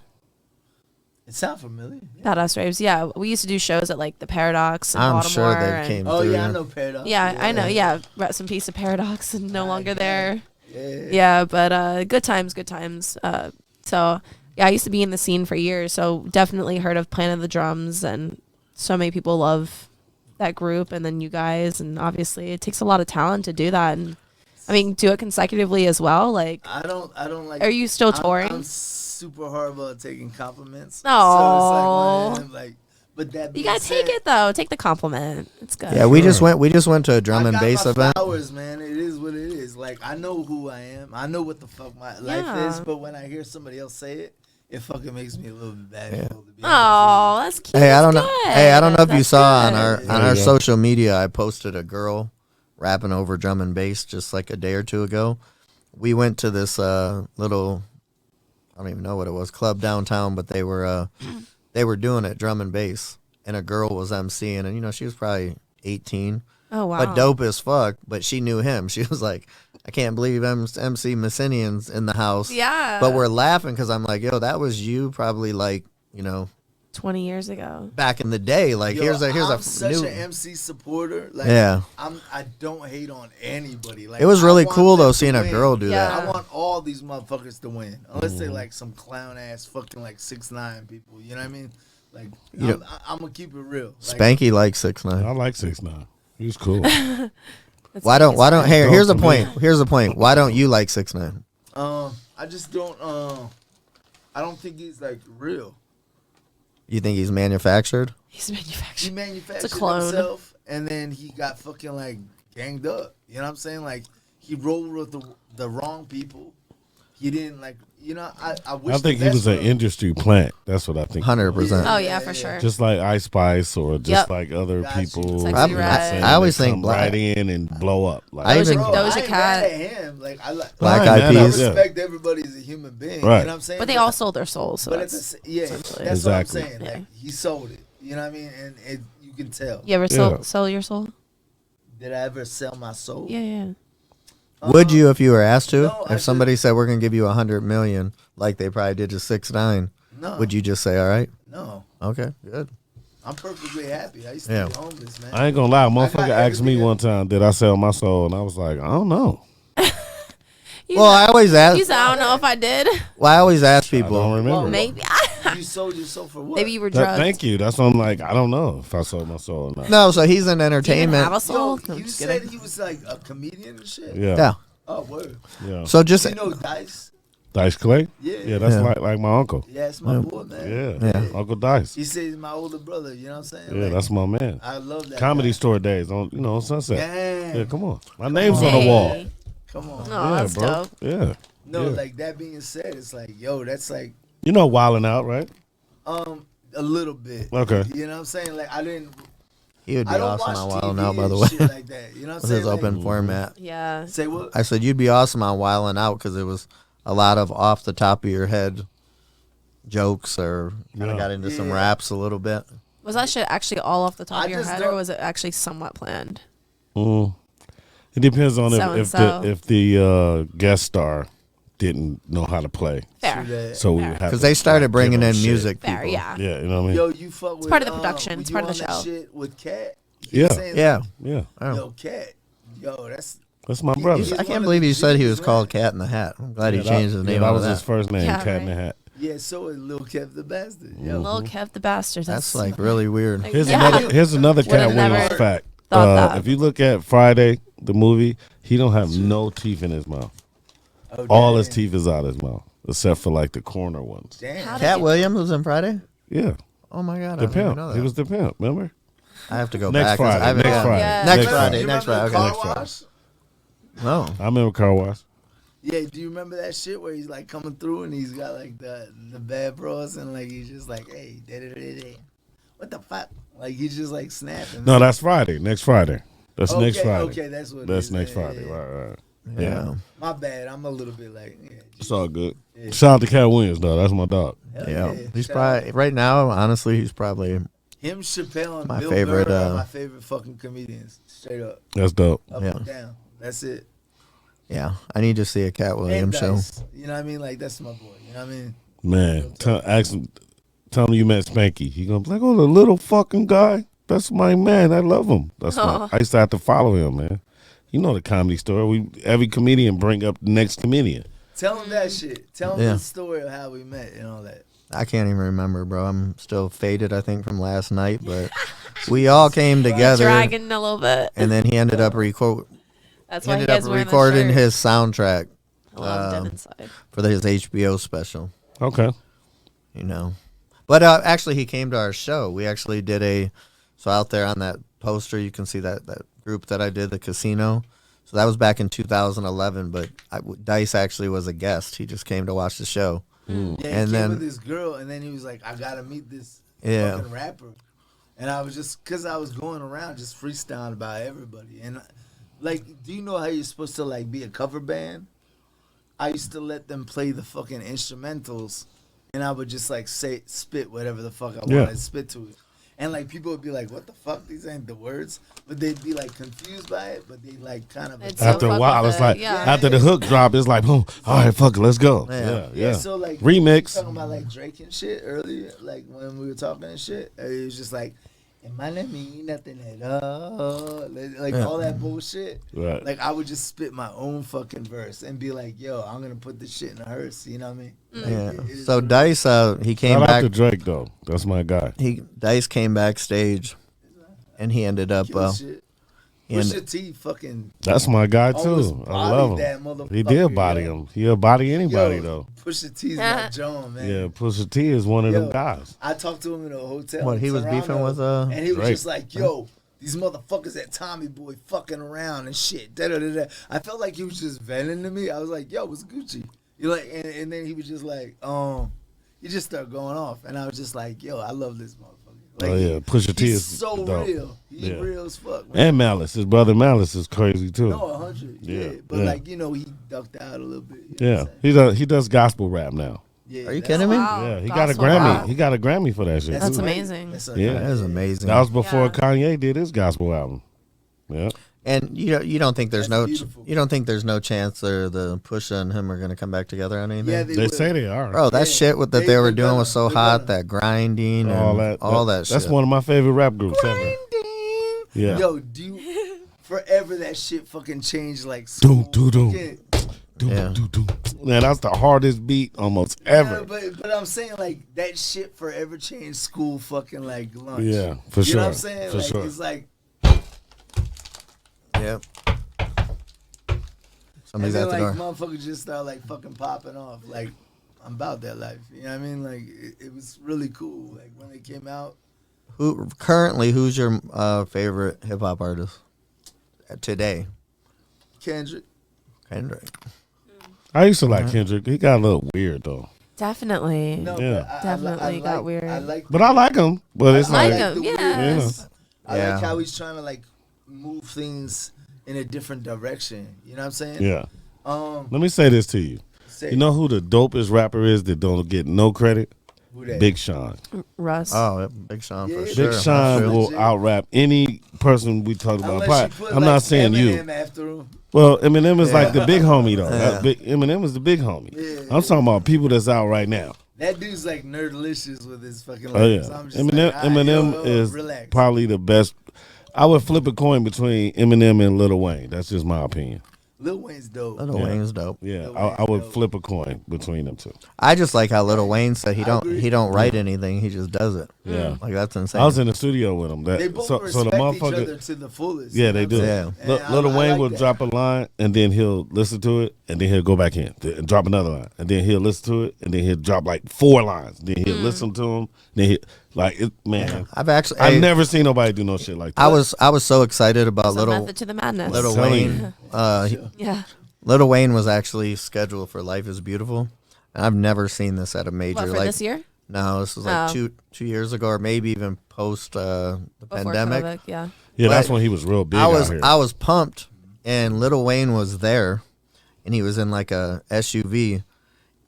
It sounds familiar. Badass Raves, yeah. We used to do shows at like the Paradox in I'm Baltimore. sure they and- came Oh through. yeah, I know Paradox. Yeah, I know. Yeah, rest in peace to Paradox, and no longer there. Yeah. Yeah, but good times. So yeah, I used to be in the scene for years, so definitely heard of Planet of the Drums, and so many people love that group, and then you guys, and obviously it takes a lot of talent to do that, and I mean do it consecutively as well. Like, I don't like. are you still touring? I'm super horrible at taking compliments. Aw. So it's like, but that You being gotta take said, it though. Take the compliment. It's good. Yeah, we just went to a drum I and got bass my event. flowers, man. It is what it is. Like I know who I am. I know what the fuck my life Yeah. is. But when I hear somebody else say it, it fucking makes me a little bit bashful. To be honest Oh, that's cute. Hey, I That's don't know. good. Hey, I don't know if you That's saw on good. our There you go. social media. I posted a girl rapping over drum and bass just like a day or two ago. We went to this little, I don't even know what it was, club downtown, but they were doing it drum and bass, and a girl was emceeing, and she was probably 18, Oh wow. but dope as fuck. But she knew him. She was like, I can't believe MC Messinian's in the house. Yeah. But we're laughing because I'm like, yo, that was you probably like 20 years ago. back in the day. Like Yo, here's I'm a such new. an MC supporter. Like, Yeah. I don't hate on anybody. Like It was I really want cool them though to seeing a win. girl do Yeah. that. I want all these motherfuckers to win, unless they like some clown ass fucking like 6ix9ine people. You know what I mean? Like I'm gonna keep it real. Like, Spanky like I 6ix9ine. like 6ix9ine. He was cool. That's Why don't hey, Dope here's the to point. me. Here's the point. Why don't you like 6ix9ine? I just don't. I don't think he's like real. You think he's manufactured? He's He manufactured. manufactured clone. himself, and then he got fucking like ganged up. You know what I'm saying? Like he rolled with the wrong people, he didn't like. I wish. I think the he best was an for him. industry plant. That's what I think. 100%. Oh yeah, for sure. Just like Ice Spice or just Yep. like other Got you. people. Sexy you know what I'm Red. saying? I always They think come Black- right in and blow up. Like, I even- Doja I ain't Cat. mad at him. Like I like Black Right, Eyed man, I Peas. yeah. respect everybody as a human being. Right. You know what I'm saying? But they all sold their souls. So But at that's, the, yeah, that's essentially. what Exactly. I'm saying. Yeah. Like he sold it. You know what I mean? And you can tell. You ever Yeah. sell your soul? Did I ever sell my soul? Yeah, yeah. Would you if you were asked to? no, I if somebody said we're gonna give you 100 million, like they probably did to 6ix9ine, No. would you just say, all right, No. okay, good? I'm perfectly happy. I used to Yeah. be homeless, man. I ain't gonna lie. A I motherfucker got asked me everything. one time, did I sell my soul? And I was like, I don't know. You Well, said- I always You ask. said, I don't know if I did. Well, I always ask I don't people. remember. Maybe. You sold your soul for what? Maybe you were That- drugged. thank you. That's what I'm like. I don't know if I sold my soul or not. No, so he's in Do you even entertainment. have a soul? Yo, No, I'm you just said kidding. he was like a comedian and shit? Yeah. Yeah. Oh, word. Yeah. So just You know Dice? Dice Clay? Yeah. Yeah, that's Yeah. like my uncle. Yeah, it's my boy, man. Yeah. Yeah. Uncle Dice. He says he's my older brother, you know what I'm saying? Yeah, Like, that's my man. I love that. Comedy guy. store days on Sunset. Damn. Yeah, come on. My name's on the wall. Hey. Come on. No, Yeah, that's bro. dope. Yeah. No, Yeah. like that being said, it's like, yo, that's like You know Wildin' Out, right? a little bit. Okay. You know what I'm saying? Like I didn't he would be I don't awesome watch on TV Wild Out, by and the way. shit like that. You know what I'm With saying? his open Like, format. Yeah. say what? I said you'd be awesome on Wildin' Out because it was a lot of off the top of your head jokes, or kind Yeah. of got into some Yeah. raps a little bit. Was that shit actually all off the top I of your just head, don't- or was it actually somewhat planned? It depends on So-and-so. if the guest star didn't know how to play. Fair. True that. So we Fair. would have Because to, they started like, bringing give in them shit. music Fair, people. yeah. Yeah, you know what I mean? Yo, you fuck with part of the production. were It's you part of on the that show. shit with Cat? Yeah. Yeah. Yeah. Oh. Yo, Cat. Yo, That's my brother. He's I one can't of believe the you said he G's, was man. called Cat in the Hat. I'm glad he changed his name That out was of his that. first name, Yeah, Cat in the right. Hat. Yeah, so is Lil Kev the Bastard. Yo. Lil Kev the bastard. That's like really weird. Like, Here's yeah. another Cat Would've never Williams fact. thought that. If you look at Friday, the movie, he don't have no teeth in his mouth. Oh, All his damn. teeth is out his mouth, except for like the corner ones. Damn. How did Cat you- Williams was in Friday? Yeah, Oh my God. the I didn't even pimp. know that. He was the pimp. Remember? I have to go Next back. 'cause Friday, I haven't next gotten- Friday. Yeah. Next Next Friday. You Next remember Friday. the Okay. Next car Friday. wash? No. I remember Car Wash. Yeah, do you remember that shit where he's like coming through and he's got like the bad bros and like he's just like, hey, da-da-da-da-da. What the fuck? Like he's just like snapping. No, that's Friday. Next Friday. That's okay, next Friday. Okay, that's what. it That's is. next Yeah, Friday. yeah. Right. Yeah. My bad. I'm a little bit like, yeah. It's all good. Yeah. Shout out to Cat Williams, though. That's my dog. Hell Yeah. He's Shout probably, right now, honestly, he's probably, out. Him, Chappelle, and my Bill favorite, Burr are my favorite fucking comedians. Straight up, That's dope. up Yeah. and down. That's it. yeah. I need to see a Cat And Williams show. Dice. You know what I mean? Like that's my boy. You know what I mean? Man, ask him, tell him you met Spanky. He gonna be like, oh, the little fucking guy. That's my man. I love him. I used to have to follow him, man. You know the Comedy Store. Every comedian bring up the next comedian. Tell him that shit. Tell him Yeah. the story of how we met and all that. I can't even remember, bro. I'm still faded, I think, from last night, but we all came together, Dragging a little bit. and then he ended up That's why he ended guys up wearing the recording shirt. his soundtrack I love dead inside. for his HBO special. Okay. You know, but actually, he came to our show. We actually did so out there on that poster, you can see that group that I did, the casino. So that was back in 2011, but Dice actually was a guest. He just came to watch the show. Yeah, he And came then- with this girl, and then he was like, "I gotta meet this Yeah. fucking rapper," and I was just because I was going around just freestyling about everybody, and like, do you know how you're supposed to like be a cover band? I used to let them play the fucking instrumentals, and I would just like spit whatever the fuck I Yeah. wanted to spit to it. And like people would be like, "What the fuck? These ain't the words," but they'd be like confused by it. But they like kind of It's so After a fuck while, with it's it, like, yeah. after the hook drop, it's like, boom, all right, fuck it, let's go. Yeah. Yeah. So like Remix. talking about like Drake and shit earlier, like when we were talking and shit, it was just like, it might not mean nothing at all, like all that bullshit. Right. Like I would just spit my own fucking verse and be like, yo, I'm gonna put this shit in a hearse. You know what I mean? Like, Yeah. it is So what it Dice, he came Shout out back. to Drake, though. That's my guy. Dice came backstage, and he ended up. is. Kill shit. he ended- Pusha T fucking That's my guy, almost too. I bodied love that him. motherfucker. He did body yo. him. He'll body anybody, Yo, though. Pusha T's my John, man. Yeah, Pusha T is one of Yo, them guys. I talked to him in a hotel. What, in he was Toronto, beefing with, and he was Drake. just like, "Yo, these motherfuckers at Tommy Boy fucking around and shit." Da da da da. I felt like he was just venting to me. I was like, "Yo, what's Gucci?" You like, and then he was just like, he just started going off, and I was just like, yo, I love this motherfucker. Like, Oh yeah, Pusha T he's is so dope. real. He's Yeah. real as fuck, man. And Malice, his brother Malice is crazy too. No, 100. Yeah, but yeah. like, you know, he ducked out a little bit. You know Yeah, what I'm saying? he does gospel rap now. Yeah, Are you that's- kidding me? Wow. Yeah, he got a Gospel Grammy. rap. He got a Grammy for that shit. That's too. amazing. Yeah. That is amazing. That was before Yeah. Kanye did his gospel album. Yeah. And you don't think there's That's beautiful. you don't think there's no chance the Pusha and him are gonna come back together on anything? Yeah, They will. say they are. Bro, that Yeah. shit that they They- were they're doing gonna- was so they're hot. gonna. That grinding and all that shit. That's one of my favorite rap groups ever. Yeah. Yo, do you forever that shit fucking changed like Doom, so doom, doom. fucking- Doom, Yeah. doom, doom. Man, that's the hardest beat almost ever. Yeah, but I'm saying like that shit forever changed school fucking like lunch. Yeah, for You sure. know what I'm saying? For Like sure. it's like Yep. and Somebody's then at the like door. motherfuckers just start like fucking popping off. Like I'm about that life. You know what I mean? Like it was really cool. Like when they came out. Who's your favorite hip hop artist today? Kendrick. Kendrick. I used to like Kendrick. He got a little weird though. Definitely. No, Yeah. but Definitely got weird. I like But I like him. But it's Like like, him, the yes. I Yeah. like how he's trying to like move things in a different direction. You know what I'm saying? yeah. Um, Let me say this to you. say, You know who the dopest rapper is that don't get no credit? who that? Big Sean. Russ. Oh, yep, Big Sean Yeah, for Big sure. Big Sean That's will true. out rap any person we talk about. Unless Probably- you put, I'm like, not saying Eminem you. after him. Well, Eminem is like Yeah. the big homie though. Yeah. Eminem is the big homie. Yeah. I'm talking about people that's out right now. That dude's like nerdlicious with his fucking Oh lyrics. yeah, I'm just Eminem. like, Eminem yo, is relax. probably the best. I would flip a coin between Eminem and Lil Wayne. That's just my opinion. Lil Wayne's dope. Little Yeah. Wayne's dope. Yeah, Lil I Wayne's would dope. flip a coin between them two. I just like how Little Wayne said he I don't agree. write anything. He just does it. Yeah, Like that's insane. I was in the studio with him. That, They both so respect the each motherfucker. other to the fullest. Yeah, you know they what do. I'm Yeah. saying? And Little I Wayne like will that. drop a line and then he'll listen to it and then he'll go back in and drop another line and then he'll listen to it and then he'll drop like 4 lines. Then he'll listen to them. Then he like it, man. I've actually. I've hey, never seen nobody do no shit like that. I was so excited about Some method to the madness. Little Telling Wayne. Yeah. Little Wayne was actually scheduled for Life Is Beautiful, and I've never seen this at a major. What, for like this year? no, this was like Oh. 2 years ago, or maybe even post the Before pandemic. COVID, yeah. Yeah, that's But when he was real big. I was out here. I was pumped, and Little Wayne was there, and he was in like a SUV,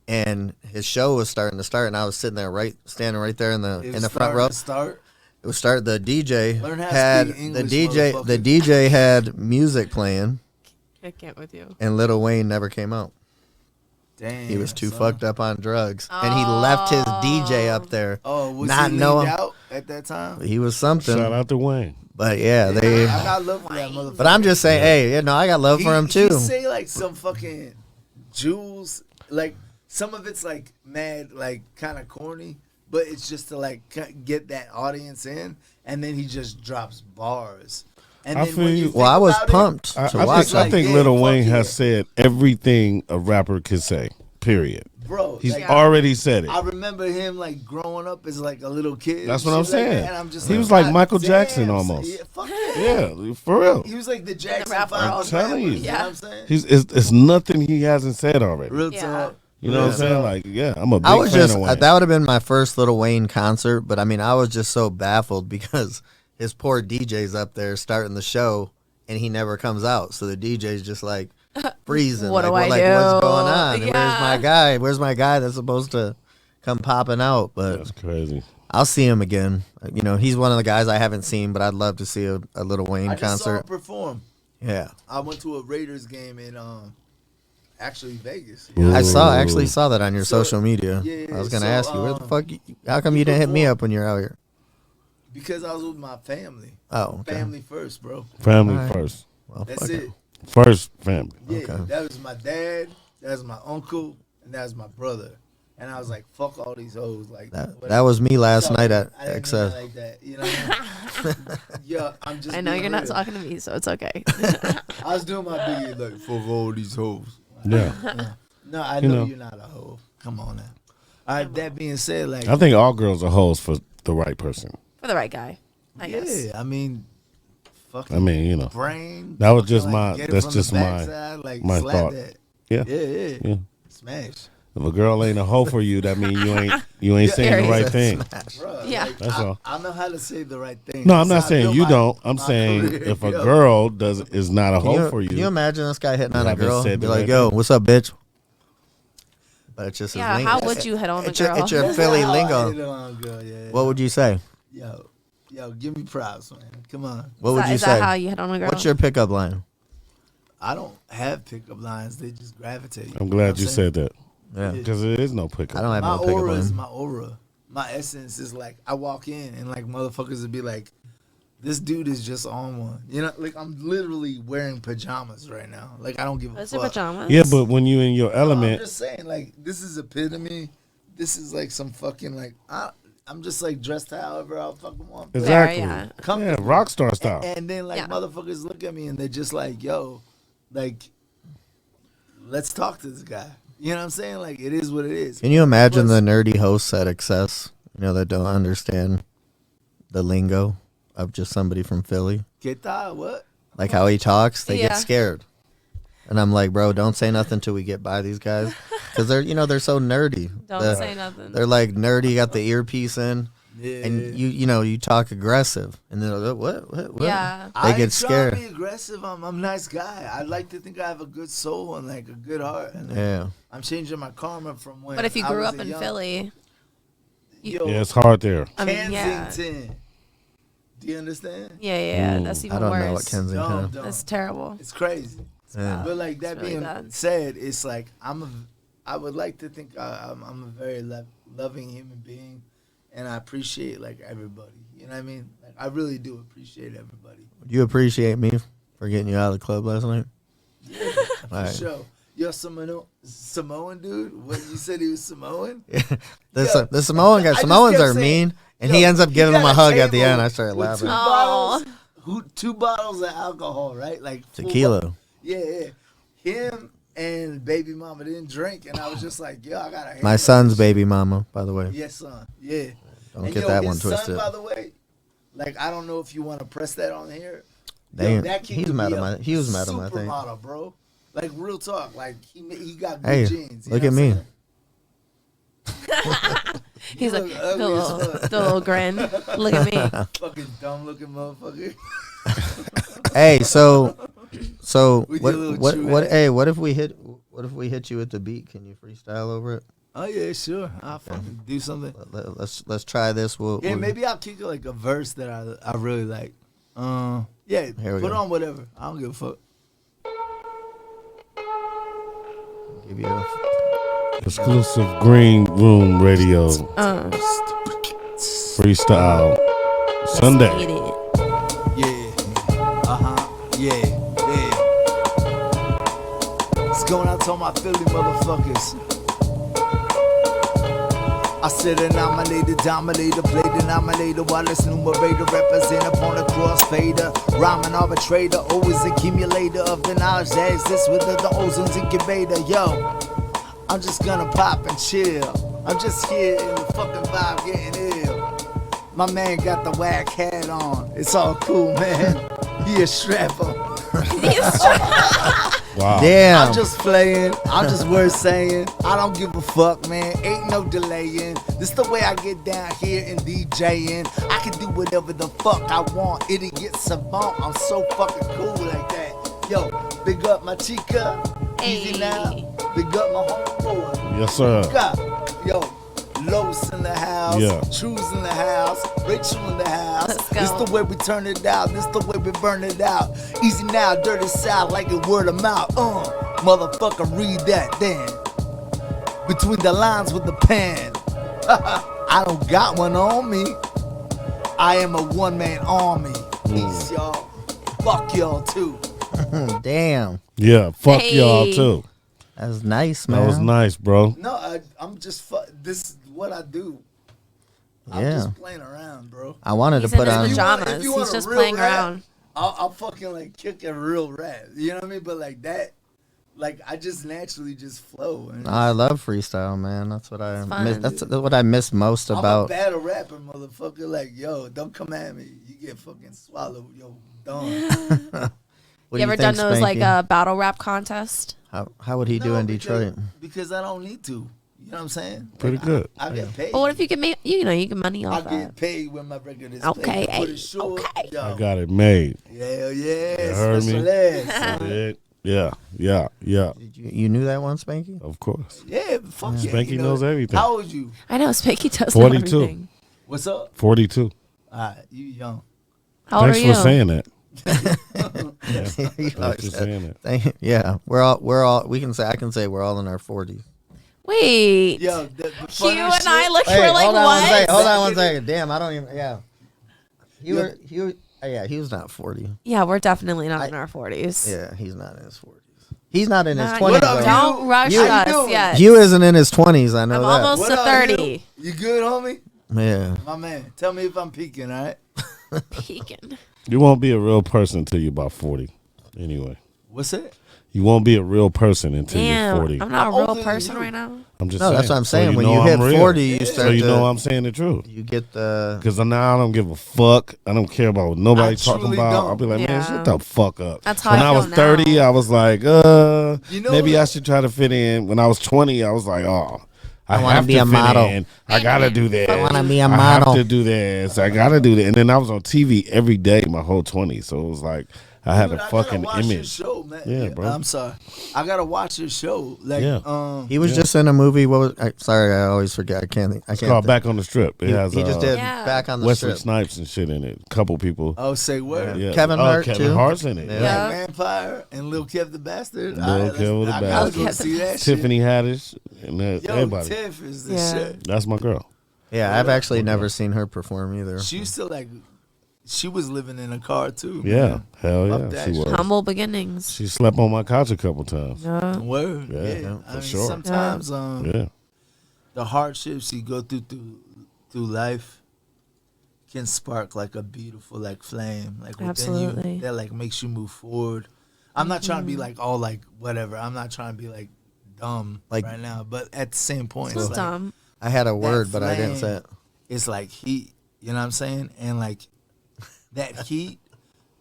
and his show was starting to start, and I was sitting there standing right there in It was the front starting row. to Start. It was start. The DJ Learn how to had speak the English, DJ. The motherfucker. DJ had music playing, I can't with you. and Little Wayne never came out. Damn. He was too son. fucked up on drugs, and he left his DJ up there. Oh, was not he knowing- leaned out at that time? He was something. Shout out to Wayne. But yeah, they. I got love for that motherfucker. But I'm just saying, hey, you know, I got love for him He too. say like some fucking jewels, like some of it's like mad, like kind of corny, but it's just to like get that audience in, and then he just drops bars. And I then feel when you. think Well, I was about it, pumped I, to I watch think, I it. think Yeah, Lil fuck Wayne yeah. has said everything a rapper could say. Period. bro. He's like, already said it. I remember him like growing up as like a little kid. That's and what I'm shit like saying. that, and I'm just He was like God Michael damn, Jackson son. almost. Yeah, fuck yeah. Yeah, for real. He was like the Jackson rapper. 5 I'm telling you. rappers, you know Yeah. what I'm saying? It's nothing he hasn't said already. Real Yeah. talk. You know what I'm Yeah. saying? Like, yeah, I'm a big I was fan just of Wayne. that would have been my first Little Wayne concert, but I mean, I was just so baffled because his poor DJ's up there starting the show, and he never comes out. So the DJ's just like freezing. What do like, I what's do? going on? Yeah. Where's my guy? Where's my guy that's supposed to come popping out? But That's crazy. I'll see him again. You know, he's one of the guys I haven't seen, but I'd love to see a Little Wayne I just saw him concert. perform. Yeah, I went to a Raiders game in actually Vegas. Ooh. I actually saw that on your So- social media. yeah, I was gonna so, ask you, where the fuck? How come you didn't hit me up when you're out here? Because I was with my family. Oh, okay. Family first, bro. Family All right. first. Well, That's fuck it. First family. Yeah, Okay. that was my dad, that was my uncle, and that was my brother. And I was like, fuck all these hoes. Like That was me last So, night at I didn't XS. mean it like that. You know what I mean? Yeah, I'm just I know being you're not real. talking to me, so it's okay. I was doing my biggie like, fuck all these hoes. Yeah. No, I You know, know. you're not a hoe. Come on now. All right, that being said, like, I think all girls are hoes for the right person. For the right guy, I guess. yeah, I mean, fucking I mean, you know. brain. That was fucking, just like, my- get it that's from just the my- backside, like, my slap thought. That. Yeah. Yeah, yeah. Yeah. Smash. If a girl ain't a hoe for you, that means you ain't saying the right thing. Bro, Yeah. like, That's all. I know how to say the right thing. No, I'm not That's how I saying built you my- don't. I'm my saying career, if a yo. girl is not a Can hoe you, for can you imagine this guy hitting You on a haven't girl said and be the like, right yo, thing. what's up, bitch? But it's just his Yeah, lingo. how would you hit on a It's your, girl? it's your That's Philly how I lingo. hit on a girl, yeah. What would you say? Yo, give me props, man. Come on. What would you Is say? that how you hit on a girl? What's your pickup line? I don't have pickup lines. They just gravitate. I'm glad you said that Yeah. because there is no I pickup. don't have My no pickup aura is line. my aura. My essence is like I walk in and like motherfuckers would be like, this dude is just on one. You know, like I'm literally wearing pajamas right now. Like I don't give a Those fuck. are pajamas. Yeah, but when you in your No, I'm element, just saying, like this is epitome. This is like some fucking like I'm just like dressed however I fucking want. bro. exactly. yeah. Yeah, rock star style. And then like Yeah. motherfuckers look at me and they're just like, yo, like, let's talk to this guy. You know what I'm saying? Like it is what it is. Can you imagine Plus- the nerdy hosts at Excess? That don't understand the lingo of just somebody from Philly. ¿Qué tal? What? Like how he talks, they Yeah. get scared. And I'm like, bro, don't say nothing till we get by these guys, because they're so nerdy. Don't say nothing. They're like nerdy, got the earpiece in, Yeah. and you talk aggressive, and then they're like, what? Yeah. They I get ain't scared. trying to be aggressive. I'm a nice guy. I like to think I have a good soul and like a good heart. And Yeah. I'm changing my karma from when. But if you I grew was up a in young- Philly, Yo, Yeah, it's hard there. I mean, yeah. Kensington. Do you understand? Yeah, that's even I don't worse. know what Kensington. Don't, is. don't. That's terrible. It's crazy. Yeah. But like that It's really being bad. said, it's like I would like to think I'm a very loving human being, and I appreciate like everybody. You know what I mean? Like I really do appreciate everybody. Do you appreciate me for getting you out of the club last night? For Alright. sure. Yo, Samoan dude. What you said he was Samoan? The Samoan guy. I just Samoans kept are saying, mean, and yo, he ends up he giving him got a a hug at the table end. I started with laughing. two Aw. bottles, 2 bottles of alcohol, right? Like full Tequila. bottle. Yeah. Him and baby mama didn't drink, and I was just like, yo, I gotta. My son's baby mama, by the way. Yes, son. Yeah. Don't And get yo, that his one son, twisted. by the way, like I don't know if you want to press that on here. They- Yo, that kid he's could met be him, a he was met him, I think. supermodel, bro. Like real talk, like he got good Hey, genes. you look know at what I'm me. saying? He's You like, look the ugly as little, fuck. the little grin. Look at me. Fucking dumb looking motherfucker. Hey, so With what your little what chew what? head. Hey, what if we hit you with the beat? Can you freestyle over it? Oh yeah, sure. I'll fucking do something. Let's try this. Yeah, maybe I'll kick like a verse that I really like. Yeah, Here we put go. on whatever. I don't give a fuck. give you a, Exclusive Green Room Radio freestyle Sunday. Eat it. Yeah. Yeah. It's going out to all my Philly motherfuckers. I said anominated, dominator, play denominator, wireless numerator, represent upon a crossfader, rhyming arbitrator, always accumulator of the knowledge that exists within the ozone's incubator. Yo, I'm just gonna pop and chill. I'm just here in the fucking vibe getting ill. My man got the whack hat on. It's all cool, man. He a strapper. Wow. damn. I'm just playing. I'm just word saying. I don't give a fuck, man. Ain't no delaying. This the way I get down here in DJing. I can do whatever the fuck I want. Idiot savant. I'm so fucking cool like that. Yo, big up my chica. Easy Hey. now. Big up my homeboy. Yes, sir. God. Yo, Los in the house. Yeah. True's in the house. Rachel in the house. Let's go. This the way we turn it out. This the way we burn it out. Easy now, dirty south like a word of mouth. Motherfucker, read that then. Between the lines with the pen. I don't got one on me. I am a one-man army. Peace, y'all. Fuck y'all too. Damn. Yeah, fuck Hey. y'all too. That's nice, man. That was nice, bro. No, I'm just this is what I do. I'm Yeah. just playing around, bro. I wanted He's to put in on. his If pajamas. you want He's a just real playing rap, around. I'll fucking like kick a real rap. You know what I mean? But like that, like I just naturally just flow. And I love freestyle, man. That's what I fun. miss. That's what I miss most I'm a about. battle rapper, motherfucker. Like, yo, don't come at me. You get fucking swallowed. Yo, done. What You do ever done think, those like Spanky? battle rap contest? Huh? How would he do No, in because- Detroit? Because I don't need to. You know what I'm saying? Pretty good. I get paid. But what if you can make, you know, you can money I off get that? paid when my record is Okay, paid. For the hey, show, okay. yo. I got it made. Yeah, You yeah. heard me? Special ed. Yeah. You knew that one, Spanky? Of course. Yeah, fuck yeah. Spanky you know, knows everything. How old you? I know Spanky does 42. know everything. What's up? 42. You young. How old Thanks are you? for saying that. You Thanks always for said- saying that. Yeah, we're all. We can say. I can say we're all in our 40s. Wait. Yo, the Q funny and I shit- look for like hold on what? one second. Hold on one second. Damn, I don't even. Yeah. He was not 40. Yeah, we're definitely not in our 40s. Yeah, he's not in his 40s. He's not in his Nah, 20s. What up, though. Don't rush You- How you us doing? yet. Hugh isn't in his 20s. I know I'm that. almost What to up, 30. You good, homie? Yeah. My man. Tell me if I'm peeking, all right? Peeking. You won't be a real person until you're about 40. Anyway. What's it? You won't be a real person until you're Damn, 40. I'm not How a old real are person you? right now. I'm just No, saying. that's what I'm saying. So When know you hit I'm real. 40, you start So you to. know I'm saying the truth. You get the. Because now I don't give a fuck. I don't care about what nobody I talking truly about. don't. I'll be like, man, Yeah. shut the fuck up. That's how when I I was feel 30, now. I was like, You know maybe what? I should try to fit in. When I was 20, I was like, I wanna have be to a fit model. in. I gotta do this. I wanna be a I model. have to do this. I gotta do that. And then I was on TV every day my whole 20s. So it was like I had Dude, a I fucking gotta watch your image. show, man. Yeah, bro. I'm sorry. I gotta watch your show. Like, Yeah. He was just in a movie. What was? Sorry, I always forget. I can't. It's called Back on the Strip. It has He just did Yeah. Back on the Wesley Strip. Snipes and shit in it. Couple people. Oh, say word. Yeah. Kevin Hart, Kevin too. Hart's in it. Yeah. Yeah. Black Vampire and Lil Kev the Bastard. Lil All right, Kev the I gotta Bastard. go see that shit. Tiffany Haddish and Yo, everybody. Tiff is the Yeah. shit. That's my girl. Yeah, I've actually never seen her perform either. She used to like, she was living in a car too. Yeah, man. hell Love yeah, that she shit. was. Humble beginnings. She slept on my couch a couple times. Yeah. Word. Yeah, Yeah, yeah, I for mean, sure. sometimes Yeah, the hardships you go through life can spark like a beautiful like flame like within Absolutely. you that like makes you move forward. I'm not trying to be like all like whatever. I'm not trying to be like dumb Like- right now, but at the same point, It's it's like, dumb. I had a word, but I didn't flame. say it. it's like heat. You know what I'm saying? And like that heat,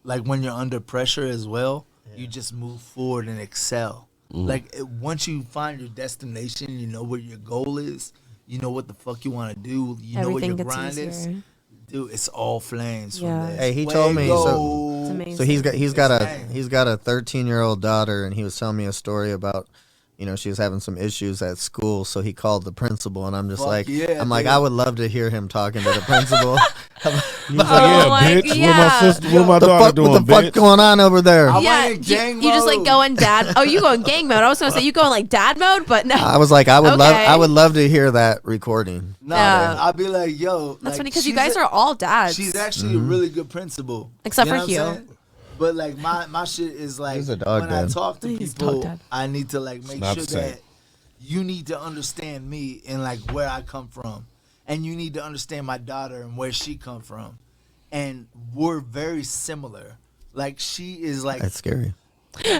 like when you're under pressure as well, you just move forward and excel. Like once you find your destination, you know where your goal is. You know what the fuck you want to do. You know what Everything your gets grind is. easier. Dude, it's all flames Yeah. from there. Hey, he told me, so- It's amazing. So he's got Insane. a 13-year-old daughter, and he was telling me a story about, she was having some issues at school, so he called the principal, and I'm just Fuck like, yeah, I'm like, dude. I would love to hear him talking to the principal. he was Oh, like, yeah, like, bitch. yeah. What my sister, what my the daughter fuck, doing, what the bitch? fuck going on over there? I Yeah, went in gang you just like mode. go in dad. Oh, you go in gang mode. I was gonna say you go in like dad mode, but no. I was like, I would Okay. love to hear that recording. Nah, Yeah. man, I'd be like, yo. That's like, funny because you she's guys a- are all dads. She's actually a really good principal. Except You know for what Hugh. I'm saying? But like my shit is like He's a dog when I dad. talk to He's dog people, dad. I need to like make not sure the same. that you need to understand me and like where I come from, and you need to understand my daughter and where she come from, and we're very similar. Like she is like That's scary. yeah,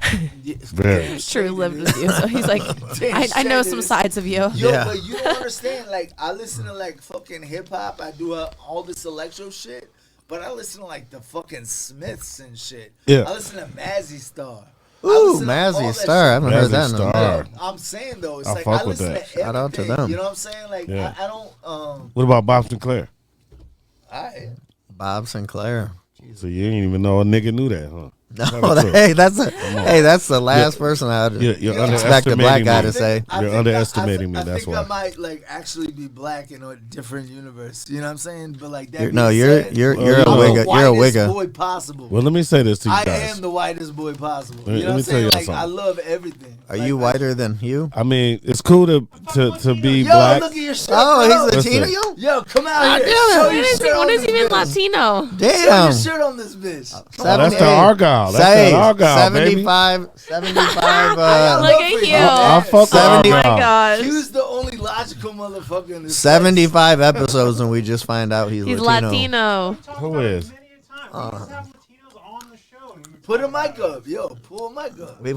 Very. damn True straight lived it with is. you, so he's like, Damn I know straight some it is. sides of you. Yo, Yeah. but you don't understand. Like, I listen to like fucking hip hop. I do all this electro shit, but I listen to like the fucking Smiths and shit. Yeah. I listen to Mazzy Star. I Ooh, listen to all Mazzy that Star. I shit. haven't heard that in a Mazzy minute. Star. I'm saying though, it's I like fuck I with listen that. to Shout out to everything. them. You know what I'm saying? Like, Yeah. I don't. What about Bob Sinclair? Bob Sinclair. So you ain't even know a nigga knew that, huh? No, that's the last person I would You're expect a black underestimating guy me. to say. You're underestimating me, I that's think why. I might like actually be black in a different universe. You know what I'm saying? But like that. You're being said, a I'm the wigga. You're a whitest wigga. boy possible. Well, let me say this to you I guys. am the whitest boy possible. Let me You know what I'm tell y'all saying? Like something. I love everything. Are Like, you whiter than you? I mean, it's cool to be Yo, black. look at your shirt. Oh, bro. he's Listen. Latino, yo? Yo, come out God here. damn it. Show What your is shirt he? on What is this he even bitch. Latino? Show Damn. your shirt on this bitch. Oh, that's the Argyle. That's Say, the Argyle, baby. 75. Look love at for you. you. I fuck with Oh my Argyle. gosh. He was the only logical motherfucker in this 75 episodes, and we just find out he's He's Latino. Latino. Who is? Put a mic up. Yo, pull a mic up. We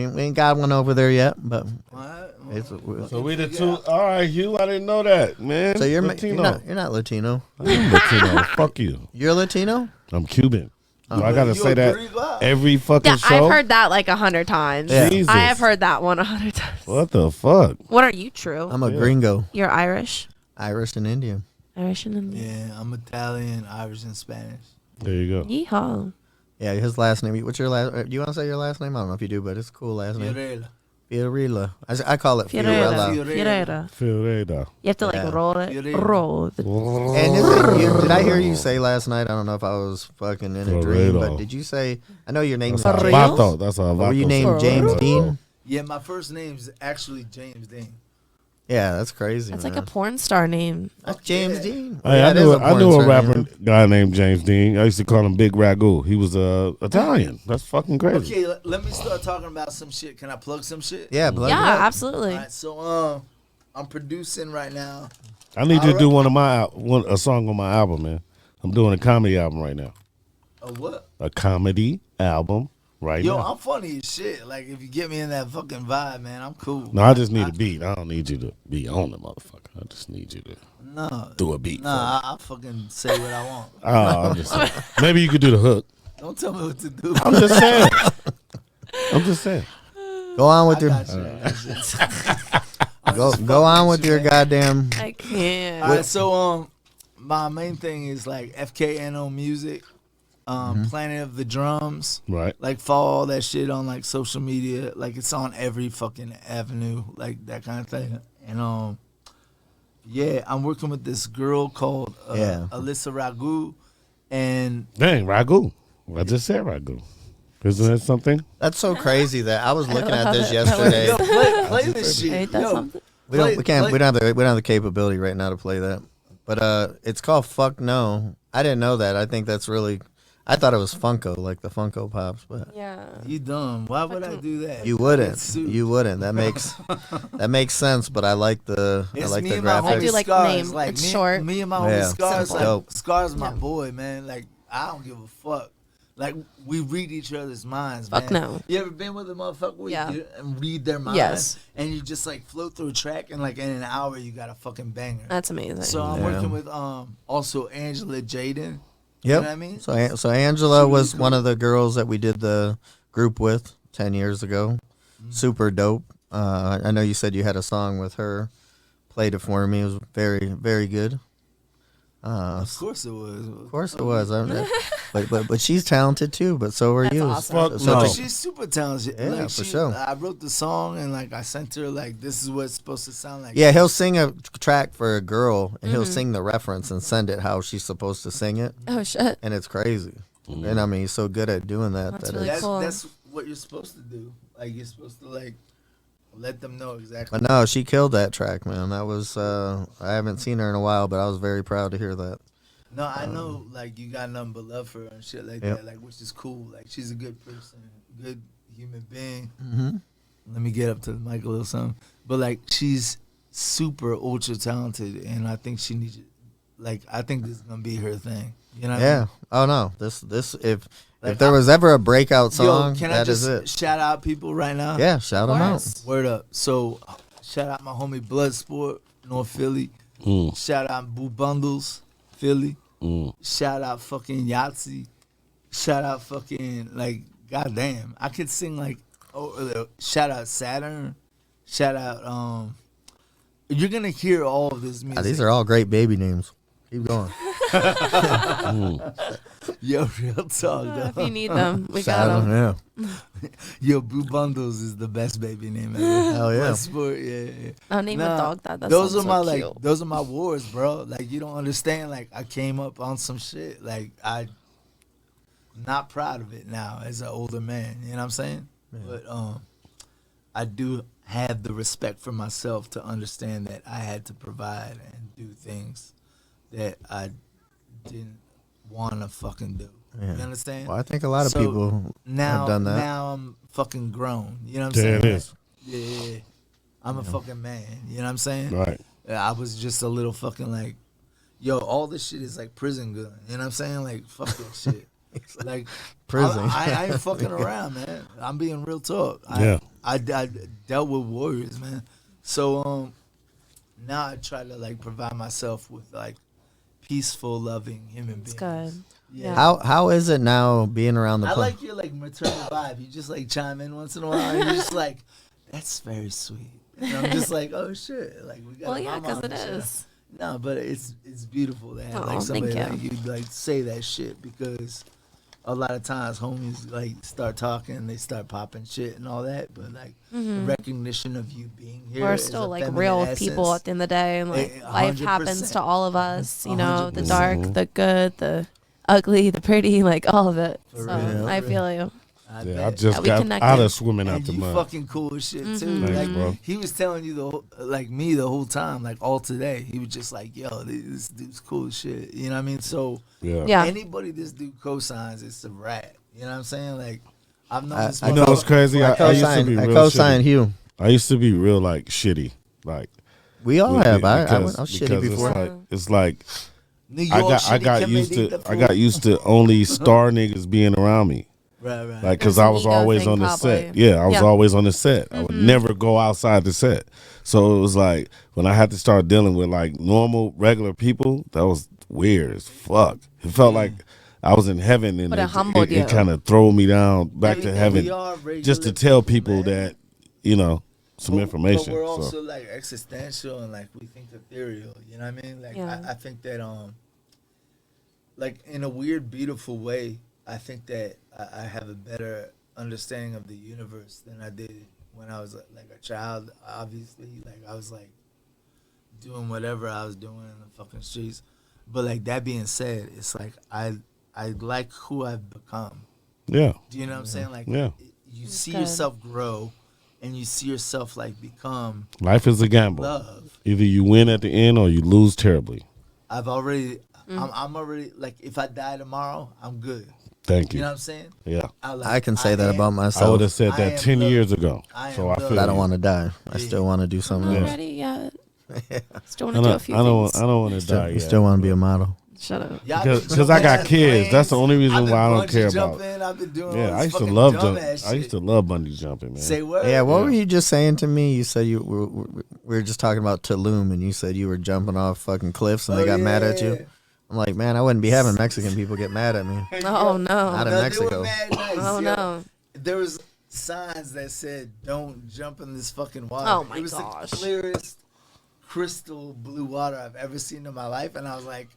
ain't got one over there yet, but Alright. So we the two. All right, Hugh. I didn't know that, man. so you're Latino. not Latino. I'm Latino. Fuck you. You're Latino? I'm Cuban. Do I gotta say that every fucking Yeah, show? I've heard that like 100 times. Yeah. Jesus. I have heard that one 100 times. What the fuck? What are you, True? I'm a gringo, You're Irish. Irish and Indian. Irish and Indian. Yeah, I'm Italian, Irish, and Spanish. There you go. Yeehaw. Yeah, his last name. What's your last? Do you want to say your last name? I don't know if you do, but it's a cool last name. Fiorella. Fiorella. I call it Fiorella. Fiorella. Fiorella. Feel there though. You have to like Yeah. roll it. Fiorella. Roll. And is it you, did I hear you say last night? I don't know if I was fucking in a dream, Fiorella. but did you say? I know your name's That's a real? vato. That's a vato. Were you named James Dean? Yeah, my first name's actually James Dean. Yeah, that's crazy. That's man. like a porn star name. That's James Yeah. Dean. Hey, Yeah, I it is knew porn a star rapper name. guy named James Dean. I used to call him Big Ragu. He was Italian. That's fucking crazy. Okay, let me start talking about some shit. Can I plug some shit? Yeah, plug it Yeah, up. absolutely. All right, so I'm producing right now. I need you to do a song on my album, man. I'm doing a comedy album right now. A what? A comedy album right Yo, now. I'm funny as shit. Like, if you get me in that fucking vibe, man, I'm cool. No, I just need a beat. I don't need you to be on the motherfucker. I just need you to No. do a beat. Nah, I fucking say what I want. Oh, I'm just saying. Maybe you could do the hook. Don't tell me what to do. I'm just saying. I'm just saying. Go on with I your got you. I got you. go on with your goddamn. I can't. All right, so my main thing is like FKNO Music, Planet of the Drums. Right. Like follow all that shit on like social media. Like it's on every fucking avenue, like that kind of thing. And yeah, I'm working with this girl called Alyssa Ragu, and Dang, Ragu. I just said Ragu. Isn't that something? That's so crazy that I was looking at this yo, yesterday. play this shit. Ain't that Yo, something? We don't. play- We can't. play- We don't have the capability right now to play that. But it's called Fuck No. I didn't know that. I think that's really. I thought it was Funko, like the Funko Pops, but Yeah. You dumb. Why would I do that? you wouldn't. It's suit. You wouldn't. That makes sense. But I like the It's the me and my graphics. I do homie like Scars. name. Like It's me, short. Me and my homie Yeah, Scars. simple. Like Dope. Scars, my Yeah. boy, man. Like I don't give a fuck. Like we read each other's minds, Fuck man. no. You ever been with a motherfucker where Yeah. you and read their minds? Yes. And you just like float through a track, and like in an hour you got a fucking banger. That's amazing. So I'm Yeah. working with also Angela Jaden. Yep. You know what I mean? So Angela She was really one cool. of the girls that we did the group with 10 years ago. Super dope. I know you said you had a song with her. Played it for me. It was very, very good. Of course it was. Of course it was. But she's talented too. But so are That's you. awesome. Fuck So no. She's super talented. Yeah, like, for sure. I wrote the song and like I sent her like this is what it's supposed to sound like. Yeah, he'll sing a track for a girl, and he'll sing the reference and send it how she's supposed to sing it, Oh shit. and it's crazy. And I mean, he's so good at doing that. That's that really it's- cool. That's what you're supposed to do. Like you're supposed to like let them know exactly. But no, she killed that track, man. That was I haven't seen her in a while, but I was very proud to hear that. No, I know like you got nothing but love for her and shit like Yep. that. Like which is cool. Like she's a good person, good human being. Mm-hmm. Let me get up to the mic a little something. But like she's super ultra talented, and I think she needs. Like I think this is gonna be her thing. You know? What I Yeah. mean? Oh no. This if Like, there was ever a breakout song, Yo, can I that is just it. shout out people right now? Yeah. Shout them out. course. Word up. So, shout out my homie Bloodsport, North Philly. Mm, Shout out Boo Bundles, Philly. mm. Shout out fucking Yahtzee. Shout out fucking, like, goddamn. I could sing, like, shout out Saturn. Shout out, you're going to hear all of this music. These are all great baby names. Keep going. Yo, real talk, If though. you need them, we Shout got 'em, them. Yeah. Yo, Boo Bundles is the best baby name ever. Hell yeah. Bloodsport, yeah. I'll name Nah, a dog that. That those are sounds my so like cute. those are my wars, bro. Like you don't understand. Like I came up on some shit. Like I not proud of it now as an older man. You know what I'm saying? But I do have the respect for myself to understand that I had to provide and do things that I didn't want to fucking do. Yeah. You understand? Well, I think a lot of So, people Now, have done that. now I'm fucking grown. You know what I'm There saying? it is. Yeah, I'm a fucking man. You know what I'm saying? Right. I was just a little fucking like, yo, all this shit is like prison gun. You know what I'm saying? Like, fuck that shit. Like, Prison. I ain't fucking around, man. I'm being real talk. Yeah. I dealt with warriors, man. So, now I try to like provide myself with like peaceful, loving human beings. It's good. Yeah. How is it now being around the I plant? like your like maternal vibe. You just like chime in once in a while. And you're just like, that's very sweet. And I'm just like, oh shit, like we got. Well, a yeah, mama because on it the show. is. No, but it's beautiful to have Aw, like somebody thank like you like say that shit because a lot of times homies like start talking, they start popping shit and all that, but like the recognition of you being here. We're is still a like feminine real essence. people at the end of the day, and like life 100%. happens to all of us. You know, the 100%. dark, the good, the ugly, the pretty, like all of it. For So real. I feel you. I Yeah, bet. I just we got connected. out of swimming out And the you mud. fucking cool as shit too. Thanks, Like bro. he was telling you the whole, like me the whole time, like all today. He was just like, "Yo, this dude's cool as shit." You know what I mean? So Yeah. anybody this dude cosigns, it's a rat. You know what I'm saying? Like I've known this. You know what's crazy? I I used to be co-signed. I real co-signed shitty. Hugh. I used to be real like shitty, like We all have. I because- was shitty because before. It's like New York I got used to only star niggas being around me. Right. Like, because There's an I was ego always thing, on the probably. set. Yeah, I was Yeah. always on the set. I would never go outside the set. So it was like, when I had to start dealing with like normal, regular people, that was weird as fuck. It felt like I was in heaven, and But it humbled you. it kind of threw me down back to heaven We are regular just to tell people, people man. that, you know, some information. But we're So also like existential and like we think ethereal. You know what I mean? Like Yeah. I think that like in a weird, beautiful way, I think that I have a better understanding of the universe than I did when I was like a child. Obviously, like I was like doing whatever I was doing in the fucking streets. But like that being said, it's like I like who I've become. yeah, Do you know what I'm saying? Like Yeah. you That's see good. yourself grow and you see yourself like become life is a gamble. love. Either you win at the end or you lose terribly. I'm already like if I die tomorrow, I'm good. Thank You you. know what I'm saying? Yeah, I can say that about I would myself. have said I that am 10 loved. years ago. I So am I loved. feel But I don't you. want to die. I still want to do I'm something not else. ready yet. Still want I to do a don't, few I don't, things. I don't want to die I yet. still want to be a model. Shut up. Y'all been Because I got jumping kids. planes. That's the only reason I've been why I don't bungee care about. jumping. I've been doing all Yeah, this I used to fucking love dumbass jumping. shit. I used to love bungee jumping, man. Say what? Yeah, what Yeah. were you just saying to me? You said we were just talking about Tulum, and you said you were jumping off fucking cliffs, and they got mad at you. I'm like, man, I wouldn't be having Mexican people get mad at me. Oh, no. Not in No, Mexico. They were mad nice, Oh, yo. no. There was signs that said, "Don't jump in this fucking water." Oh, my It was gosh. the clearest crystal blue water I've ever seen in my life, and I was like,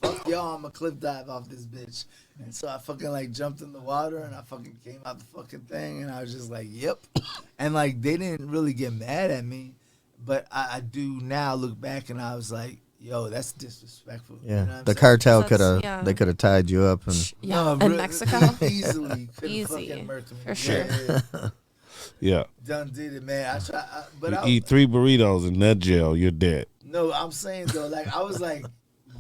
"Fuck y'all, I'm a cliff dive off this bitch." And so I fucking like jumped in the water, and I fucking came out the fucking thing, and I was just like, "Yep." And like they didn't really get mad at me, but I do now look back, and I was like, "Yo, that's disrespectful." You know Yeah, what I'm the saying? cartel That's- could have. yeah. They could have tied you up, and Yeah. No, In really, Mexico? easily, could've Easy. fucking murked me. For sure. Yeah. Yeah. Done did it, man. I try, but You I, eat 3 burritos in that jail, you're dead. no, I'm saying though, like I was like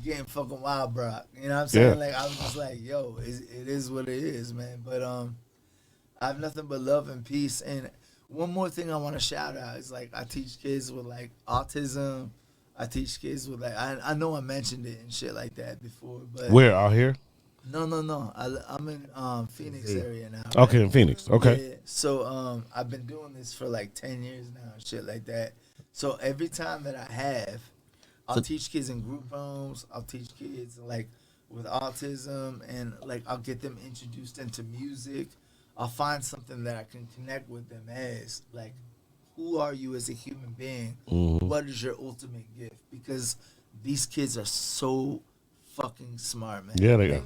getting fucking wild, bro. You know what I'm saying? Yeah. Like I was just like, yo, it is what it is, man. But I have nothing but love and peace. And one more thing I want to shout out is like I teach kids with like autism. I teach kids with like I know I mentioned it and shit like that before, but Where? Out here? no. I'm in Phoenix area now. Okay, in Phoenix. Okay. Yeah. So I've been doing this for like 10 years now and shit like that. So every time that I have, I'll teach kids in group homes. I'll teach kids like with autism and like I'll get them introduced into music. I'll find something that I can connect with them as like, who are you as a human being? Mhm. What is your ultimate gift? Because these kids are so fucking smart, man. Yeah, they are.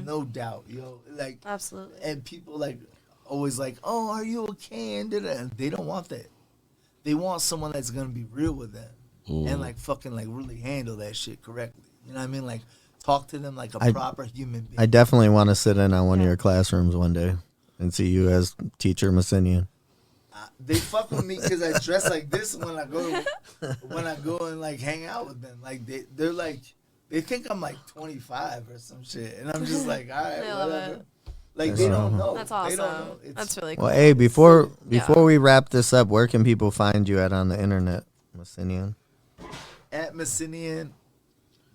No doubt, yo. Like Absolutely. and people like always like, oh, are you okay? And they don't want that. They want someone that's gonna be real with them and like fucking like really handle that shit correctly. You know what I mean? Like talk to them like a proper human being. I definitely want to sit in on one of your classrooms one day and see you as teacher Messinian. They fuck with me because I dress like this when I go and like hang out with them. Like they're like they think I'm like 25 or some shit, and I'm just like, all right, I love whatever. it. Like they don't know. That's They don't know. awesome. It's- That's really cool. Well, hey, before Yeah. we wrap this up, where can people find you at on the internet, Messinian? at Messinian.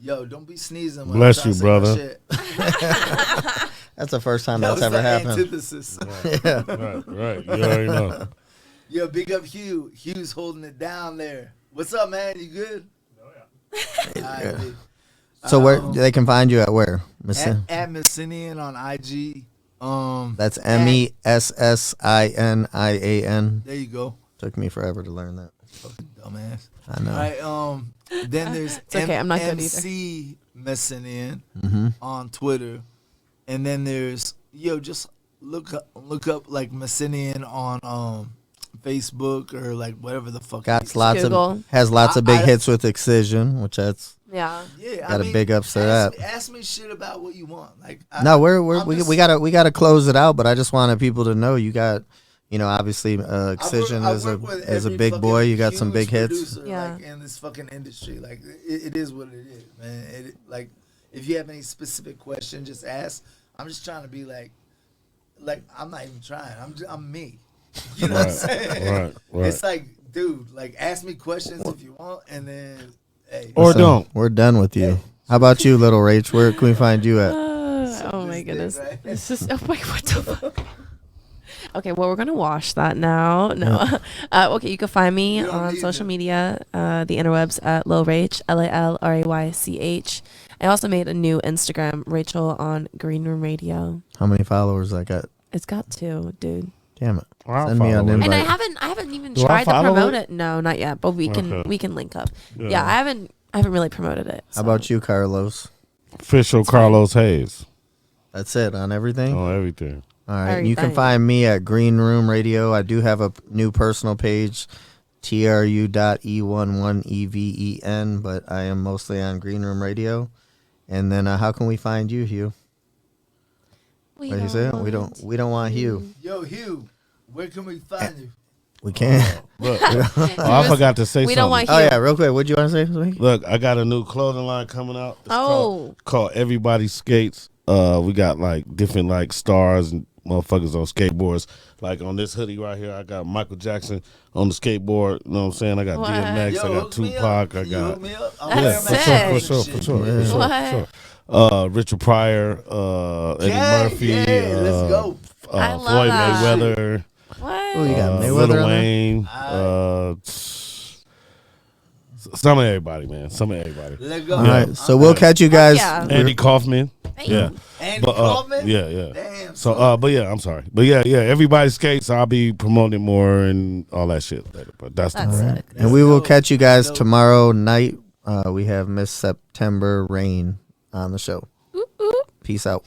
Yo, don't be sneezing. When Bless I'm you, trying to say my brother. shit. That's the first time That that's was ever the happened. antithesis. Right. You already know. Yo, big up Hugh. Hugh's holding it down there. What's up, man? You good? Oh, yeah. All right, dude. So where they can find you at where? At Messinian on IG. That's at- Messinian. There you go. Took me forever to learn that. Fucking dumbass. I know. All right. Then there's It's okay, I'm not good either. MC Messinian Mm-hmm. on Twitter, and then there's just look up like Messinian on Facebook or like whatever the fuck. Got lots Google. of has lots of big I- hits with Excision, which that's Yeah. Yeah, Got a big ups to that. Ask me shit about what you want. Like no, I'm we just- we gotta close it out. But I just wanted people to know you got, obviously Excision I is work with a every big boy. fucking You got some huge big hits. producer, Yeah. like, in this fucking industry. Like it is what it is, man. Like if you have any specific question, just ask. I'm just trying to be like I'm not even trying. I'm me. You know what I'm saying? Right. It's like, dude, like ask me questions if you want, and then hey. Or Listen, don't. We're done with you. How about you, little Rach? Where can we find you at? Oh my this goodness. thing, right? This is what the fuck? Okay, well, we're gonna wash that now. No, okay, you can find me You don't on need social to. media, the interwebs at Lil Rach, LALRAYCH. I also made a new Instagram, Rachel on Green Room Radio. How many followers I got? It's got 2, dude. Damn it. I'll Send me follow an it. invite. And I haven't even Do I tried to follow promote it? it. No, not yet. But we can Okay. link up. Yeah, I haven't really promoted it. How about you, Carlos? Official Carlos Hayes That's it on everything. on everything. All right. You can Everything. find me at Green Room Radio. I do have a new personal page, tru.e11even, but I am mostly on Green Room Radio. And then how can we find you, Hugh? We What you say? We don't want Hugh. Yo, Hugh, where can we find you? We can't. Look, I forgot to say We something. don't want Oh Hugh. yeah, real quick. What'd you want to say? Look, I got a new clothing line coming out. It's called Everybody Skates. We got like different like stars and motherfuckers on skateboards. Like on this hoodie right here, I got Michael Jackson on the skateboard. You know what I'm saying? I got What? DMX. Yo, I got hook me Tupac. up. I Can you got hook me up? I'm That's wearing my sick. for shit. sure. What? Richard Pryor, Eddie Yeah, Murphy, yeah, let's go. I love Floyd that. Mayweather, What? Oh, you got Mayweather Lil on there? Wayne, some of everybody, man. Some of everybody. Let's go. All right. So we'll catch you guys. yeah. Andy Kaufman. Thank Yeah. you. Andy But Kaufman? yeah. Damn. So but yeah, I'm sorry. But yeah, everybody skates. I'll be promoting more and all that shit later. But that's the That's plan. sick. And we will Dope. catch you guys Dope. tomorrow night. We have Miss September Rain on the show. Oop, oop. Peace out.